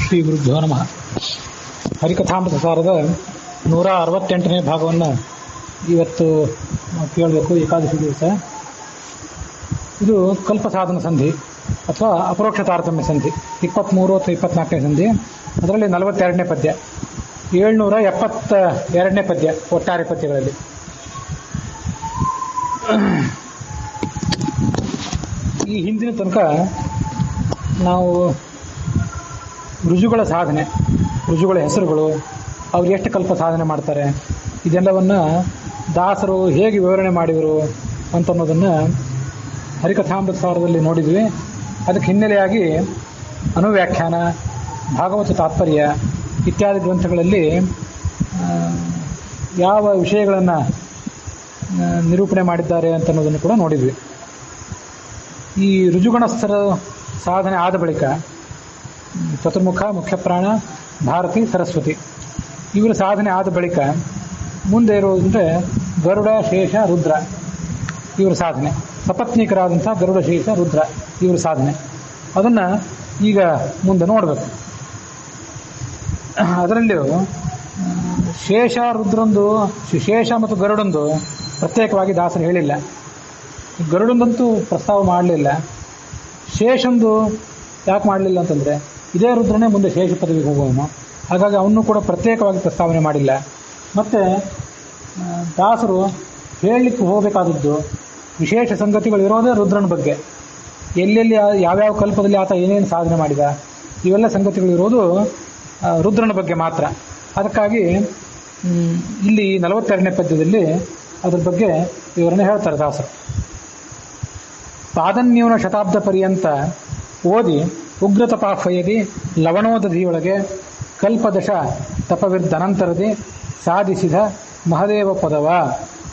ಶ್ರೀ ಗುರುಭ್ಯೋ ನಮಃ. ಹರಿಕಥಾಮೃತಸಾರದ 168ನೇ ಭಾಗವನ್ನು ಇವತ್ತು ಕೇಳಬೇಕು. ಏಕಾದಶಿ ದಿವಸ. ಇದು ಕಲ್ಪಸಾಧನ ಸಂಧಿ ಅಥವಾ ಅಪರೋಕ್ಷ ತಾರತಮ್ಯ ಸಂಧಿ 23 ಅಥವಾ 24ನೇ ಸಂಧಿ. ಅದರಲ್ಲಿ 42ನೇ ಪದ್ಯ, 772ನೇ ಪದ್ಯ ಒಟ್ಟಾರೆ ಪದ್ಯಗಳಲ್ಲಿ. ಈ ಹಿಂದಿನ ತನಕ ನಾವು ಋಜುಗಳ ಸಾಧನೆ, ಋಜುಗಳ ಹೆಸರುಗಳು, ಅವ್ರು ಎಷ್ಟು ಕಲ್ಪ ಸಾಧನೆ ಮಾಡ್ತಾರೆ, ಇದೆಲ್ಲವನ್ನು ದಾಸರು ಹೇಗೆ ವಿವರಣೆ ಮಾಡಿದರು ಅಂತನ್ನೋದನ್ನು ಹರಿಕಥಾಮೃತಸಾರದಲ್ಲಿ ನೋಡಿದ್ವಿ. ಅದಕ್ಕೆ ಹಿನ್ನೆಲೆಯಾಗಿ ಅನುವ್ಯಾಖ್ಯಾನ, ಭಾಗವತ ತಾತ್ಪರ್ಯ ಇತ್ಯಾದಿ ಗ್ರಂಥಗಳಲ್ಲಿ ಯಾವ ವಿಷಯಗಳನ್ನು ನಿರೂಪಣೆ ಮಾಡಿದ್ದಾರೆ ಅಂತನ್ನೋದನ್ನು ಕೂಡ ನೋಡಿದ್ವಿ. ಈ ಋಜುಗಣಸ್ಥರ ಸಾಧನೆ ಆದ ಬಳಿಕ ಚತುರ್ಮುಖ, ಮುಖ್ಯಪ್ರಾಣ, ಭಾರತಿ, ಸರಸ್ವತಿ ಇವರ ಸಾಧನೆ ಆದ ಬಳಿಕ ಮುಂದೆ ಇರುವುದಂದರೆ ಗರುಡ, ಶೇಷ, ರುದ್ರ ಇವರ ಸಾಧನೆ, ಸಪತ್ನೀಕರಾದಂಥ ಗರುಡ, ಶೇಷ, ರುದ್ರ ಇವರ ಸಾಧನೆ. ಅದನ್ನು ಈಗ ಮುಂದೆ ನೋಡಬೇಕು. ಅದರಲ್ಲಿಯೂ ಶೇಷ, ರುದ್ರಂದು, ಶೇಷ ಮತ್ತು ಗರುಡಂದು ಪ್ರತ್ಯೇಕವಾಗಿ ದಾಸರು ಹೇಳಿಲ್ಲ. ಗರುಡಂದಂತೂ ಪ್ರಸ್ತಾವ ಮಾಡಲಿಲ್ಲ. ಶೇಷಂದು ಯಾಕೆ ಮಾಡಲಿಲ್ಲ ಅಂತಂದರೆ ಇದೇ ರುದ್ರನೇ ಮುಂದೆ ಶೇಷ ಪದವಿಗೆ ಹೋಗುವನು, ಹಾಗಾಗಿ ಅವನ್ನೂ ಕೂಡ ಪ್ರತ್ಯೇಕವಾಗಿ ಪ್ರಸ್ತಾವನೆ ಮಾಡಿಲ್ಲ. ಮತ್ತು ದಾಸರು ಹೇಳಲಿಕ್ಕೆ ಹೋಗಬೇಕಾದದ್ದು ವಿಶೇಷ ಸಂಗತಿಗಳು ಇರೋದೇ ರುದ್ರನ ಬಗ್ಗೆ. ಎಲ್ಲೆಲ್ಲಿ ಯಾವ್ಯಾವ ಕಲ್ಪದಲ್ಲಿ ಆತ ಏನೇನು ಸಾಧನೆ ಮಾಡಿದ ಇವೆಲ್ಲ ಸಂಗತಿಗಳು ಇರೋದು ರುದ್ರನ ಬಗ್ಗೆ ಮಾತ್ರ. ಅದಕ್ಕಾಗಿ ಇಲ್ಲಿ 42ನೇ ಪದ್ಯದಲ್ಲಿ ಅದ್ರ ಬಗ್ಗೆ ವಿವರಣೆ ಹೇಳ್ತಾರೆ ದಾಸರು. ಪಾದನ್ಯೂನ ಶತಾಬ್ದ ಪರ್ಯಂತ ಓದಿ ಉಗ್ರತಪಾಹ್ವಯದಿ ಲವಣೋದಧಿಯೊಳಗೆ ಕಲ್ಪದಶ ತಪವಿರ್ಧನಂತರದಿ ಸಾಧಿಸಿದ ಮಹದೇವ ಪದವ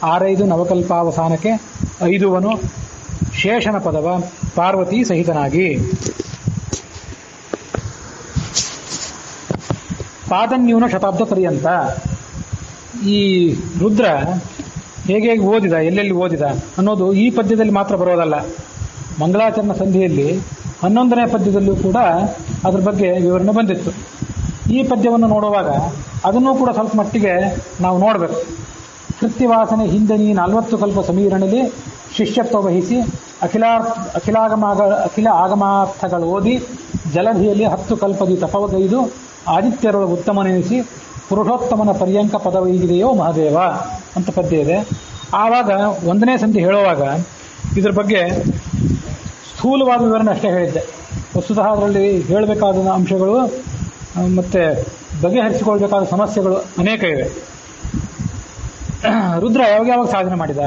6 ನವಕಲ್ಪಾವಸಾನಕ್ಕೆ 5 ಶೇಷನ ಪದವ ಪಾರ್ವತಿ ಸಹಿತನಾಗಿ. ಪಾದನ್ಯೂನ ಶತಾಬ್ದ ಪರ್ಯಂತ ಈ ರುದ್ರ ಹೇಗೆ ಓದಿದ, ಎಲ್ಲೆಲ್ಲಿ ಓದಿದ ಅನ್ನೋದು ಈ ಪದ್ಯದಲ್ಲಿ ಮಾತ್ರ ಬರೋದಲ್ಲ. ಮಂಗಳಾಚರಣ ಸಂಧಿಯಲ್ಲಿ 11ನೇ ಪದ್ಯದಲ್ಲೂ ಕೂಡ ಅದ್ರ ಬಗ್ಗೆ ವಿವರಣೆ ಬಂದಿತ್ತು. ಈ ಪದ್ಯವನ್ನು ನೋಡುವಾಗ ಅದನ್ನೂ ಕೂಡ ಸ್ವಲ್ಪ ಮಟ್ಟಿಗೆ ನಾವು ನೋಡಬೇಕು. ಕೃತ್ಯವಾಸನೆ ಹಿಂದೆ ನೀ 40 ಕಲ್ಪ ಸಮೀರಣೆಯಲ್ಲಿ ಶಿಷ್ಯತ್ವ ವಹಿಸಿ ಅಖಿಲ ಆಗಮಾರ್ಥಗಳು ಓದಿ ಜಲಧಿಯಲ್ಲಿ 10 ಕಲ್ಪದಿ ತಪವಗೈದು ಆದಿತ್ಯರೊಳ ಉತ್ತಮನೆನಿಸಿ ಪುರುಷೋತ್ತಮನ ಪರ್ಯಂಕ ಪದವೈಗಿದೆಯೋ ಮಹಾದೇವ ಅಂತ ಪದ್ಯ ಇದೆ. ಆವಾಗ 1ನೇ ಸಂಧಿ ಹೇಳುವಾಗ ಇದ್ರ ಬಗ್ಗೆ ಸ್ಥೂಲವಾದ ವಿವರಣೆ ಅಷ್ಟೇ ಹೇಳಿದ್ದೆ. ವಸ್ತುತಃ ಅದರಲ್ಲಿ ಹೇಳಬೇಕಾದ ಅಂಶಗಳು ಮತ್ತು ಬಗೆಹರಿಸಿಕೊಳ್ಬೇಕಾದ ಸಮಸ್ಯೆಗಳು ಅನೇಕ ಇವೆ. ರುದ್ರ ಯಾವಾಗ ಸಾಧನೆ ಮಾಡಿದ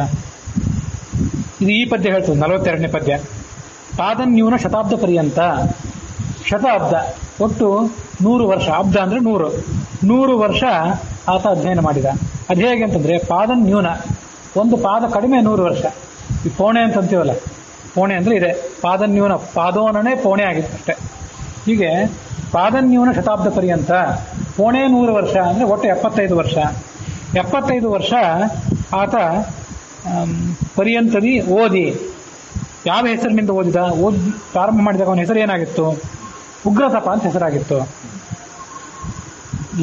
ಇದು ಈ ಪದ್ಯ ಹೇಳ್ತದೆ. 42ನೇ ಪದ್ಯ. ಪಾದನ್ಯೂನ ಶತಾಬ್ದ ಪರ್ಯಂತ, ಶತಾಬ್ದ ಒಟ್ಟು 100 ವರ್ಷ, ಅಬ್ದ ಅಂದರೆ 100 ವರ್ಷ ಆತ ಅಧ್ಯಯನ ಮಾಡಿದ. ಅದು ಹೇಗೆ ಅಂತಂದರೆ ಪಾದನ್ಯೂನ, ಒಂದು ಪಾದ ಕಡಿಮೆ 100 ವರ್ಷ. ಈ ಪೋಣೆ ಅಂತಂತೀವಲ್ಲ, ಪೋಣೆ ಅಂದರೆ ಇದೆ. ಪಾದನ್ಯೂನ, ಪಾದೋನನೇ ಪೋಣೆ ಆಗಿತ್ತು ಅಷ್ಟೆ. ಹೀಗೆ ಪಾದನ್ಯೂನ ಶತಾಬ್ದ ಪರ್ಯಂತ, ಪೋಣೆ 100 ವರ್ಷ ಅಂದರೆ ಒಟ್ಟು 75 ವರ್ಷ. 75 ವರ್ಷ ಆತ ಪರ್ಯಂತದಿ ಓದಿ. ಯಾವ ಹೆಸರಿನಿಂದ ಓದಿದ? ಪ್ರಾರಂಭ ಮಾಡಿದಾಗ ಅವನ ಹೆಸರು ಏನಾಗಿತ್ತು? ಉಗ್ರತಪ ಅಂತ ಹೆಸರಾಗಿತ್ತು.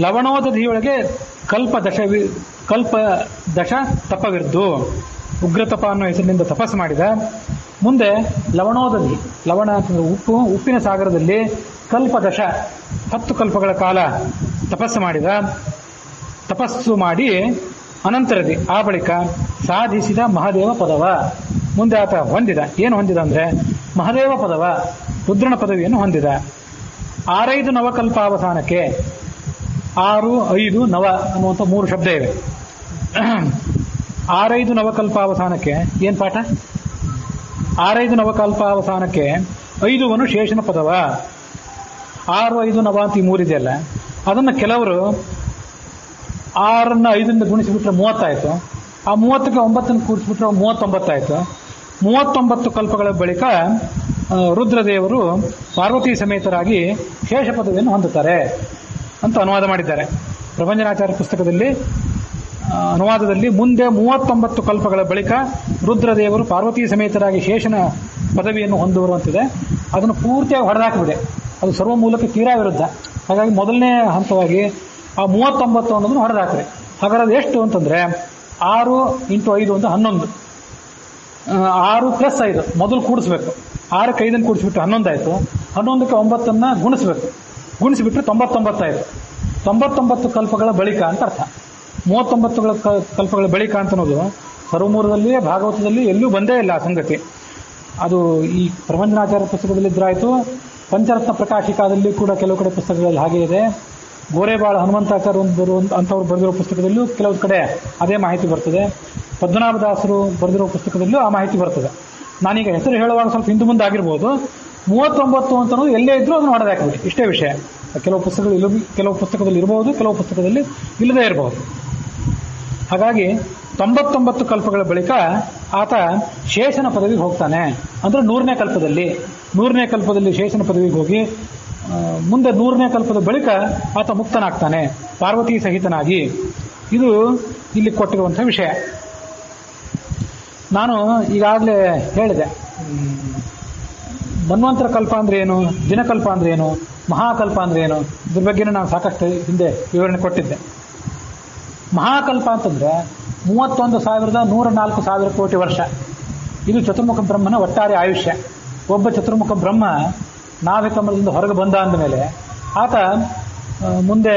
ಲವಣೋದಧಿಯೊಳಗೆ ಕಲ್ಪದಶ ತಪವಿರ್ದು ಉಗ್ರತಪ ಅನ್ನೋ ಹೆಸರಿನಿಂದ ತಪಸ್ಸು ಮಾಡಿದ. ಮುಂದೆ ಲವಣೋದಧಿ, ಲವಣ ಅಂತಂದ್ರೆ ಉಪ್ಪು, ಉಪ್ಪಿನ ಸಾಗರದಲ್ಲಿ ಕಲ್ಪದಶ 10 ಕಲ್ಪಗಳ ಕಾಲ ತಪಸ್ಸು ಮಾಡಿದ. ತಪಸ್ಸು ಮಾಡಿ ಅನಂತರದಿ ಆ ಬಳಿಕ ಸಾಧಿಸಿದ ಮಹಾದೇವ ಪದವ. ಮುಂದೆ ಆತ ಹೊಂದಿದ, ಏನು ಹೊಂದಿದ ಅಂದರೆ ಮಹಾದೇವ ಪದವ, ರುದ್ರನ ಪದವಿಯನ್ನು ಹೊಂದಿದ. 6 ನವಕಲ್ಪಾವಸಾನಕ್ಕೆ, 6, 5, ನವ ಅನ್ನುವಂಥ 3 ಶಬ್ದ ಇವೆ. 6 ನವಕಲ್ಪಾವಸಾನಕ್ಕೆ ಏನು ಪಾಠ? 6 ನವಕಲ್ಪಾವಸಾನಕ್ಕೆ 5 ಶೇಷನ ಪದವ. 6, 5, ನವ ಅಂತ ಈ 3 ಇದೆಯಲ್ಲ, ಅದನ್ನು ಕೆಲವರು 6ನ್ನು 5ರಿಂದ ಗುಣಿಸಿಬಿಟ್ರೆ 30 ಆಯಿತು. ಆ 30ಕ್ಕೆ 9ನ್ನು ಕೂಡಿಸ್ಬಿಟ್ರೆ 39 ಆಯಿತು. 39 ಕಲ್ಪಗಳ ಬಳಿಕ ರುದ್ರದೇವರು ಪಾರ್ವತಿ ಸಮೇತರಾಗಿ ಶೇಷ ಪದವಿಯನ್ನು ಹೊಂದುತ್ತಾರೆ ಅಂತ ಅನುವಾದ ಮಾಡಿದ್ದಾರೆ. ಪ್ರಭಂಜನಾಚಾರ್ಯ ಪುಸ್ತಕದಲ್ಲಿ ಅನುವಾದದಲ್ಲಿ ಮುಂದೆ 39 ಕಲ್ಪಗಳ ಬಳಿಕ ರುದ್ರದೇವರು ಪಾರ್ವತಿ ಸಮೇತರಾಗಿ ಶೇಷನ ಪದವಿಯನ್ನು ಹೊಂದುವರು ಅಂತಿದೆ. ಅದನ್ನು ಪೂರ್ತಿಯಾಗಿ ಹೊಡೆದಾಕಿಬಿದೆ. ಅದು ಸರ್ವ ಮೂಲಕ ತೀರಾ ವಿರುದ್ಧ. ಹಾಗಾಗಿ ಮೊದಲನೇ ಹಂತವಾಗಿ ಆ 39 ಅನ್ನೋದನ್ನು ಹೊಡೆದಾಕ್ರಿ. ಹಾಗಾದ್ರೆ ಅದು ಎಷ್ಟು ಅಂತಂದ್ರೆ 6 × 5 ಅಂತ 11. 6 + 5 ಮೊದಲು ಕೂಡಿಸ್ಬೇಕು. 6ಕ್ಕೆ 5 ಕೂಡಿಸ್ಬಿಟ್ಟು 11 ಆಯಿತು. 11ಕ್ಕೆ 9 ಗುಣಿಸ್ಬೇಕು. ಗುಣಿಸಿಬಿಟ್ರೆ 99 ಆಯಿತು. 99 ಕಲ್ಪಗಳ ಬಳಿಕ ಅಂತ ಅರ್ಥ. 39 ಕಲ್ಪಗಳ ಬಳಿಕ ಅಂತ ಅನ್ನೋದು ಸರ್ವಮೂಲದಲ್ಲಿ ಭಾಗವತದಲ್ಲಿ ಎಲ್ಲೂ ಬಂದೇ ಇಲ್ಲ ಆ ಸಂಗತಿ. ಅದು ಈ ಪ್ರಬಂಧನಾಚಾರ್ಯ ಪುಸ್ತಕದಲ್ಲಿದ್ದರಾಯಿತು, ಪಂಚರತ್ನ ಪ್ರಕಾಶಿಕಾದಲ್ಲಿ ಕೂಡ ಕೆಲವು ಕಡೆ ಪುಸ್ತಕಗಳಲ್ಲಿ ಹಾಗೆ ಇದೆ. ಗೋರೆಬಾಳ ಹನುಮಂತಾಚಾರ್ಯ ಅಂಥವ್ರು ಬರೆದಿರೋ ಪುಸ್ತಕದಲ್ಲೂ ಕೆಲವು ಕಡೆ ಅದೇ ಮಾಹಿತಿ ಬರ್ತದೆ. ಪದ್ಮನಾಭದಾಸರು ಬರೆದಿರೋ ಪುಸ್ತಕದಲ್ಲೂ ಆ ಮಾಹಿತಿ ಬರ್ತದೆ. ನಾನೀಗ ಹೆಸರು ಹೇಳುವಾಗ ಸ್ವಲ್ಪ ಹಿಂದೆ ಮುಂದೆ ಆಗಿರ್ಬೋದು. 39 ಅಂತ ಅನ್ನೋದು ಎಲ್ಲೇ ಇದ್ರೂ ಅದನ್ನು ಹೊಡೆದಾಕ್ಬಿಡಿ, ಇಷ್ಟೇ ವಿಷಯ. ಕೆಲವು ಪುಸ್ತಕದಲ್ಲಿ ಇರಬಹುದು, ಕೆಲವು ಪುಸ್ತಕದಲ್ಲಿ ಇಲ್ಲದೇ ಇರಬಹುದು. ಹಾಗಾಗಿ 99 ಕಲ್ಪಗಳ ಬಳಿಕ ಆತ ಶೇಷನ ಪದವಿಗೆ ಹೋಗ್ತಾನೆ. ಅಂದರೆ 100ನೇ ಕಲ್ಪದಲ್ಲಿ ಶೇಷನ ಪದವಿಗೆ ಹೋಗಿ ಮುಂದೆ 100ನೇ ಕಲ್ಪದ ಬಳಿಕ ಆತ ಮುಕ್ತನಾಗ್ತಾನೆ, ಪಾರ್ವತಿ ಸಹಿತನಾಗಿ. ಇದು ಇಲ್ಲಿ ಕೊಟ್ಟಿರುವಂಥ ವಿಷಯ. ನಾನು ಈಗಾಗಲೇ ಹೇಳಿದೆ, ಮನ್ವಂತರ ಕಲ್ಪ ಅಂದ್ರೆ ಏನು, ದಿನಕಲ್ಪ ಅಂದ್ರೆ ಏನು, ಮಹಾಕಲ್ಪ ಅಂದ್ರೆ ಏನು, ಇದ್ರ ಬಗ್ಗೆ ನಾನು ಸಾಕಷ್ಟು ಹಿಂದೆ ವಿವರಣೆ ಕೊಟ್ಟಿದ್ದೆ. ಮಹಾಕಲ್ಪ ಅಂತಂದ್ರೆ 31,104,000 ಕೋಟಿ ವರ್ಷ. ಇದು ಚತುರ್ಮುಖ ಬ್ರಹ್ಮನ ಒಟ್ಟಾರೆ ಆಯುಷ್ಯ. ಒಬ್ಬ ಚತುರ್ಮುಖ ಬ್ರಹ್ಮ ನಾಭಿಕಮಲದಿಂದ ಹೊರಗೆ ಬಂದ ಅಂದಮೇಲೆ ಆತ ಮುಂದೆ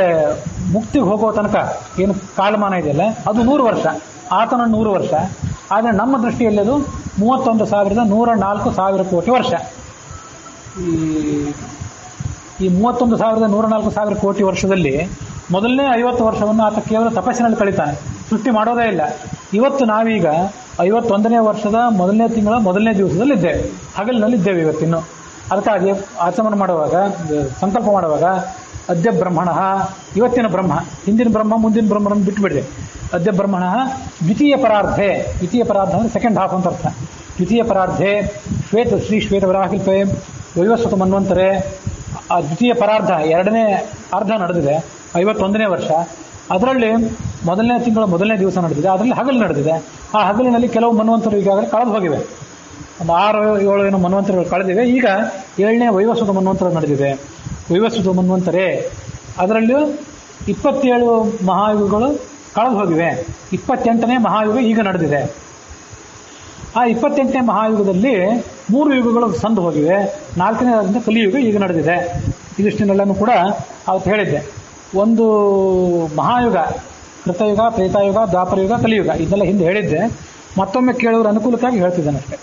ಮುಕ್ತಿಗೆ ಹೋಗೋ ತನಕ ಏನು ಕಾಲಮಾನ ಇದೆಯಲ್ಲ ಅದು 100 ವರ್ಷ, ಆತನ 100 ವರ್ಷ. ಆದರೆ ನಮ್ಮ ದೃಷ್ಟಿಯಲ್ಲಿ ಅದು 31,104,000 ಕೋಟಿ ವರ್ಷ. ಈ 31,104,000 ಕೋಟಿ ವರ್ಷದಲ್ಲಿ ಮೊದಲನೇ 50 ವರ್ಷವನ್ನು ಆತ ಕೇವಲ ತಪಸ್ಸಿನಲ್ಲಿ ಕಳೀತಾನೆ, ಸೃಷ್ಟಿ ಮಾಡೋದೇ ಇಲ್ಲ. ಇವತ್ತು ನಾವೀಗ 51ನೇ ವರ್ಷದ ಮೊದಲನೇ ತಿಂಗಳ ಮೊದಲನೇ ದಿವಸದಲ್ಲಿದ್ದೇವೆ, ಹಗಲಿನಲ್ಲಿದ್ದೇವೆ ಇವತ್ತಿನ್ನು. ಅದಕ್ಕಾಗಿ ಆಚಮನ ಮಾಡುವಾಗ, ಸಂಕಲ್ಪ ಮಾಡುವಾಗ ಅದ್ಯ ಬ್ರಹ್ಮಣ, ಇವತ್ತಿನ ಬ್ರಹ್ಮ, ಹಿಂದಿನ ಬ್ರಹ್ಮ ಮುಂದಿನ ಬ್ರಹ್ಮನನ್ನು ಬಿಟ್ಟುಬಿಡ್ರಿ. ಅದ್ಯ ಬ್ರಹ್ಮಣ ದ್ವಿತೀಯ ಪರಾರ್ಧೆ. ದ್ವಿತೀಯ ಪರಾರ್ಧ ಅಂದರೆ ಸೆಕೆಂಡ್ ಹಾಫ್ ಅಂತ ಅರ್ಥ. ದ್ವಿತೀಯ ಪರಾರ್ಧೆ ಶ್ರೀ ಶ್ವೇತವರಾಹಿಲ್ಪೆ ವೈವಸ್ವತ ಮನ್ವಂತರೆ. ಆ ದ್ವಿತೀಯ ಪರಾರ್ಧ, 2ನೇ ಅರ್ಧ ನಡೆದಿದೆ, 51ನೇ ವರ್ಷ. ಅದರಲ್ಲಿ ಮೊದಲನೇ ತಿಂಗಳ ಮೊದಲನೇ ದಿವಸ ನಡೆದಿದೆ, ಅದರಲ್ಲಿ ಹಗಲು ನಡೆದಿದೆ. ಆ ಹಗಲಿನಲ್ಲಿ ಕೆಲವು ಮನ್ವಂತರು ಈಗಾಗಲೇ ಕಳೆದು ಹೋಗಿವೆ. ಒಂದು 6-7 ಏನೋ ಮನ್ವಂತರಗಳು ಕಳೆದಿವೆ. ಈಗ 7ನೇ ವೈವಸ್ವತ ಮನ್ವಂತರ ನಡೆದಿದೆ. ವೈವಸ್ವತ ಮನ್ವಂತರೆ ಅದರಲ್ಲಿಯೂ 27 ಮಹಾಯುಗಗಳು ಕಳೆದು ಹೋಗಿವೆ. 28ನೇ ಮಹಾಯುಗ ಈಗ ನಡೆದಿದೆ. ಆ 28ನೇ ಮಹಾಯುಗದಲ್ಲಿ 3 ಯುಗಗಳು ಸಂದು ಹೋಗಿವೆ. 4ನೇ ಕಲಿಯುಗ ಈಗ ನಡೆದಿದೆ. ಇದಿಷ್ಟನ್ನೆಲ್ಲನೂ ಕೂಡ ಅವತ್ತು ಹೇಳಿದ್ದೆ. ಒಂದು ಮಹಾಯುಗ ಕೃತಯುಗ, ತ್ರೇತಾಯುಗ, ದ್ವಾಪರಯುಗ, ಕಲಿಯುಗ, ಇದೆಲ್ಲ ಹಿಂದೆ ಹೇಳಿದ್ದೆ. ಮತ್ತೊಮ್ಮೆ ಕೇಳೋರ ಅನುಕೂಲಕ್ಕಾಗಿ ಹೇಳ್ತಿದ್ದೇನೆ ಅಷ್ಟೇ.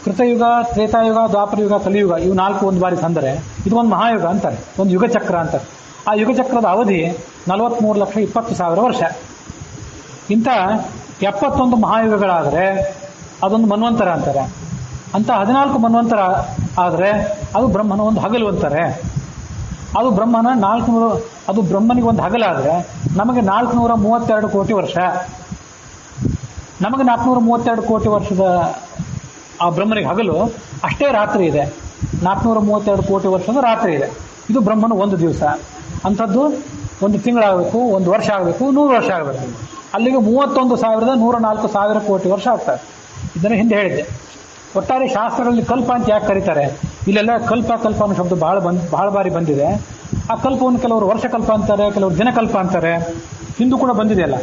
ಕೃತಯುಗ, ತ್ರೇತಾಯುಗ, ದ್ವಾಪರಯುಗ, ಕಲಿಯುಗ ಇವು 4 ಒಂದು ಬಾರಿ ಸಂದರೆ ಇದು ಒಂದು ಮಹಾಯುಗ ಅಂತಾರೆ, ಒಂದು ಯುಗಚಕ್ರ ಅಂತಾರೆ. ಆ ಯುಗಚಕ್ರದ ಅವಧಿ 43,20,000 ವರ್ಷ. ಇಂಥ 71 ಮಹಾಯುಗಗಳಾದರೆ ಅದೊಂದು ಮನ್ವಂತರ ಅಂತಾರೆ. ಅಂಥ 14 ಮನ್ವಂತರ ಆದರೆ ಅದು ಬ್ರಹ್ಮನ ಒಂದು ಹಗಲು ಅಂತಾರೆ. ಅದು ಬ್ರಹ್ಮನ 400, ಅದು ಬ್ರಹ್ಮನಿಗೆ ಒಂದು ಹಗಲಾದರೆ ನಮಗೆ 432 ಕೋಟಿ ವರ್ಷ. ನಮಗೆ 432 ಕೋಟಿ ವರ್ಷದ ಆ ಬ್ರಹ್ಮನಿಗೆ ಹಗಲು, ಅಷ್ಟೇ ರಾತ್ರಿ ಇದೆ. 432 ಕೋಟಿ ವರ್ಷದ ರಾತ್ರಿ ಇದೆ. ಇದು ಬ್ರಹ್ಮನ ಒಂದು ದಿವಸ. ಅಂಥದ್ದು ಒಂದು ತಿಂಗಳಾಗಬೇಕು, ಒಂದು ವರ್ಷ ಆಗಬೇಕು, 100 ವರ್ಷ ಆಗಬೇಕು. ಅಲ್ಲಿಗೆ 31,104,000 ಕೋಟಿ ವರ್ಷ ಆಗ್ತಾರೆ. ಇದನ್ನು ಹಿಂದೆ ಹೇಳಿದ್ದೆ. ಒಟ್ಟಾರೆ ಶಾಸ್ತ್ರಗಳಲ್ಲಿ ಕಲ್ಪ ಅಂತ ಯಾಕೆ ಕರೀತಾರೆ? ಇಲ್ಲೆಲ್ಲ ಕಲ್ಪ ಅನ್ನೋ ಶಬ್ದ ಬಹಳ ಬಾರಿ ಬಂದಿದೆ. ಆ ಕಲ್ಪವನ್ನು ಕೆಲವರು ವರ್ಷಕಲ್ಪ ಅಂತಾರೆ, ಕೆಲವರು ದಿನಕಲ್ಪ ಅಂತಾರೆ. ಹಿಂದೂ ಕೂಡ ಬಂದಿದೆಯಲ್ಲ,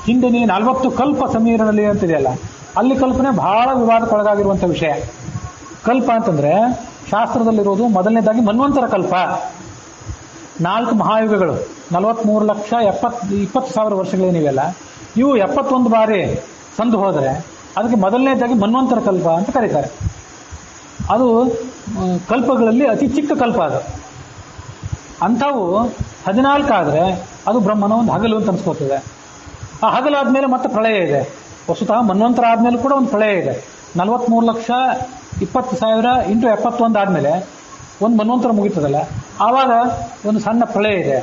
ಹಿಂದೆ 40 ಕಲ್ಪ ಸಮೀರನಲ್ಲಿ ಅಂತಿದೆಯಲ್ಲ, ಅಲ್ಲಿ ಕಲ್ಪನೆ ಬಹಳ ವಿವಾದಕ್ಕೊಳಗಾಗಿರುವಂಥ ವಿಷಯ. ಕಲ್ಪ ಅಂತಂದ್ರೆ ಶಾಸ್ತ್ರದಲ್ಲಿರೋದು ಮೊದಲನೇದಾಗಿ ಮನ್ವಂತರ ಕಲ್ಪ. 4 ಮಹಾಯುಗಗಳು 43,20,000 ವರ್ಷಗಳೇನಿವೆಯಲ್ಲ, ಇವು 71 ಬಾರಿ ಸಂದು ಹೋದರೆ ಅದಕ್ಕೆ ಮೊದಲನೇದಾಗಿ ಮನ್ವಂತರ ಕಲ್ಪ ಅಂತ ಕರೀತಾರೆ. ಅದು ಕಲ್ಪಗಳಲ್ಲಿ ಅತಿ ಚಿಕ್ಕ ಕಲ್ಪ. ಅದು ಅಂಥವು 14 ಆದರೆ ಅದು ಬ್ರಹ್ಮನ ಒಂದು ಹಗಲು ಅಂತ ಅನ್ಸ್ಕೋತದೆ. ಆ ಹಗಲಾದ್ಮೇಲೆ ಮತ್ತೆ ಪ್ರಳಯ ಇದೆ. ವಸ್ತುತಃ ಮನ್ವಂತರ ಆದ್ಮೇಲೆ ಕೂಡ ಒಂದು ಪ್ರಳಯ ಇದೆ. 43,20,000 × 71 ಆದಮೇಲೆ ಒಂದು ಮನ್ವಂತರ ಮುಗಿತದಲ್ಲ, ಆವಾಗ ಒಂದು ಸಣ್ಣ ಪ್ರಳಯ ಇದೆ.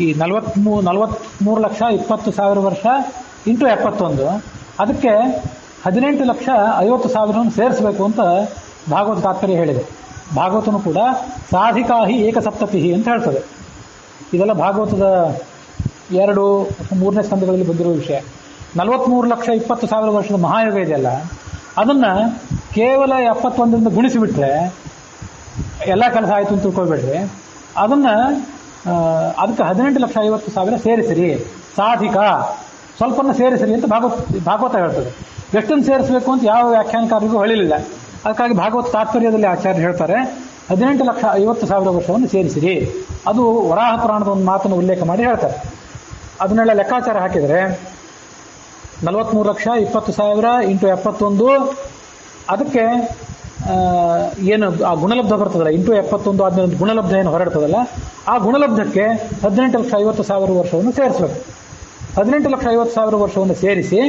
ಈ 43,20,000 ವರ್ಷ × 71, ಅದಕ್ಕೆ 18,50,000 ಸೇರಿಸಬೇಕು ಅಂತ ಭಾಗವತ ತಾತ್ಪರ್ಯ ಹೇಳಿದೆ. ಭಾಗವತನು ಕೂಡ ಸಾಧಿಕಾಹಿ ಏಕಸಪ್ತತಿ ಅಂತ ಹೇಳ್ತದೆ. ಇದೆಲ್ಲ ಭಾಗವತದ 2, 3ನೇ ಸ್ಕಂದಗಳಲ್ಲಿ ಬಂದಿರೋ ವಿಷಯ. 43,20,000 ವರ್ಷದ ಮಹಾಯುಗ ಇದೆಯಲ್ಲ, ಅದನ್ನು ಕೇವಲ 71ರಿಂದ ಗುಣಿಸಿಬಿಟ್ರೆ ಎಲ್ಲ ಕೆಲಸ ಆಯಿತು ಅಂತ ತಿಳ್ಕೊಬೇಡ್ರಿ. ಅದಕ್ಕೆ 18,50,000 ಸೇರಿಸಿರಿ, ಸಾಧಿಕ ಸ್ವಲ್ಪನ ಸೇರಿಸಿರಿ ಅಂತ ಭಾಗವತ ಹೇಳ್ತದೆ. ಎಷ್ಟನ್ನು ಸೇರಿಸಬೇಕು ಅಂತ ಯಾವ ವ್ಯಾಖ್ಯಾನಕಾರರಿಗೂ ಹೇಳಿಲ್ಲ. ಅದಕ್ಕಾಗಿ ಭಾಗವತ ತಾತ್ಪರ್ಯದಲ್ಲಿ ಆಚಾರ್ಯ ಹೇಳ್ತಾರೆ 18,50,000 ವರ್ಷವನ್ನು ಸೇರಿಸಿರಿ. ಅದು ವರಾಹ ಪುರಾಣದ ಒಂದು ಮಾತನ್ನು ಉಲ್ಲೇಖ ಮಾಡಿ ಹೇಳ್ತಾರೆ. ಅದನ್ನೆಲ್ಲ ಲೆಕ್ಕಾಚಾರ ಹಾಕಿದರೆ 43,20,000 ಇಂಟು 71, ಅದಕ್ಕೆ ಏನು ಆ ಗುಣಲಬ್ಧ ಬರ್ತದಲ್ಲ, ಇಂಟು 71 ಆದ್ಮೇಲೆ ಗುಣಲಬ್ಧ ಏನು ಹೊರಡ್ತದಲ್ಲ, ಆ ಗುಣಲಬ್ಧಕ್ಕೆ 18,50,000 ವರ್ಷವನ್ನು ಸೇರಿಸಬೇಕು. 18,50,000 ವರ್ಷವನ್ನು ಸೇರಿಸಿ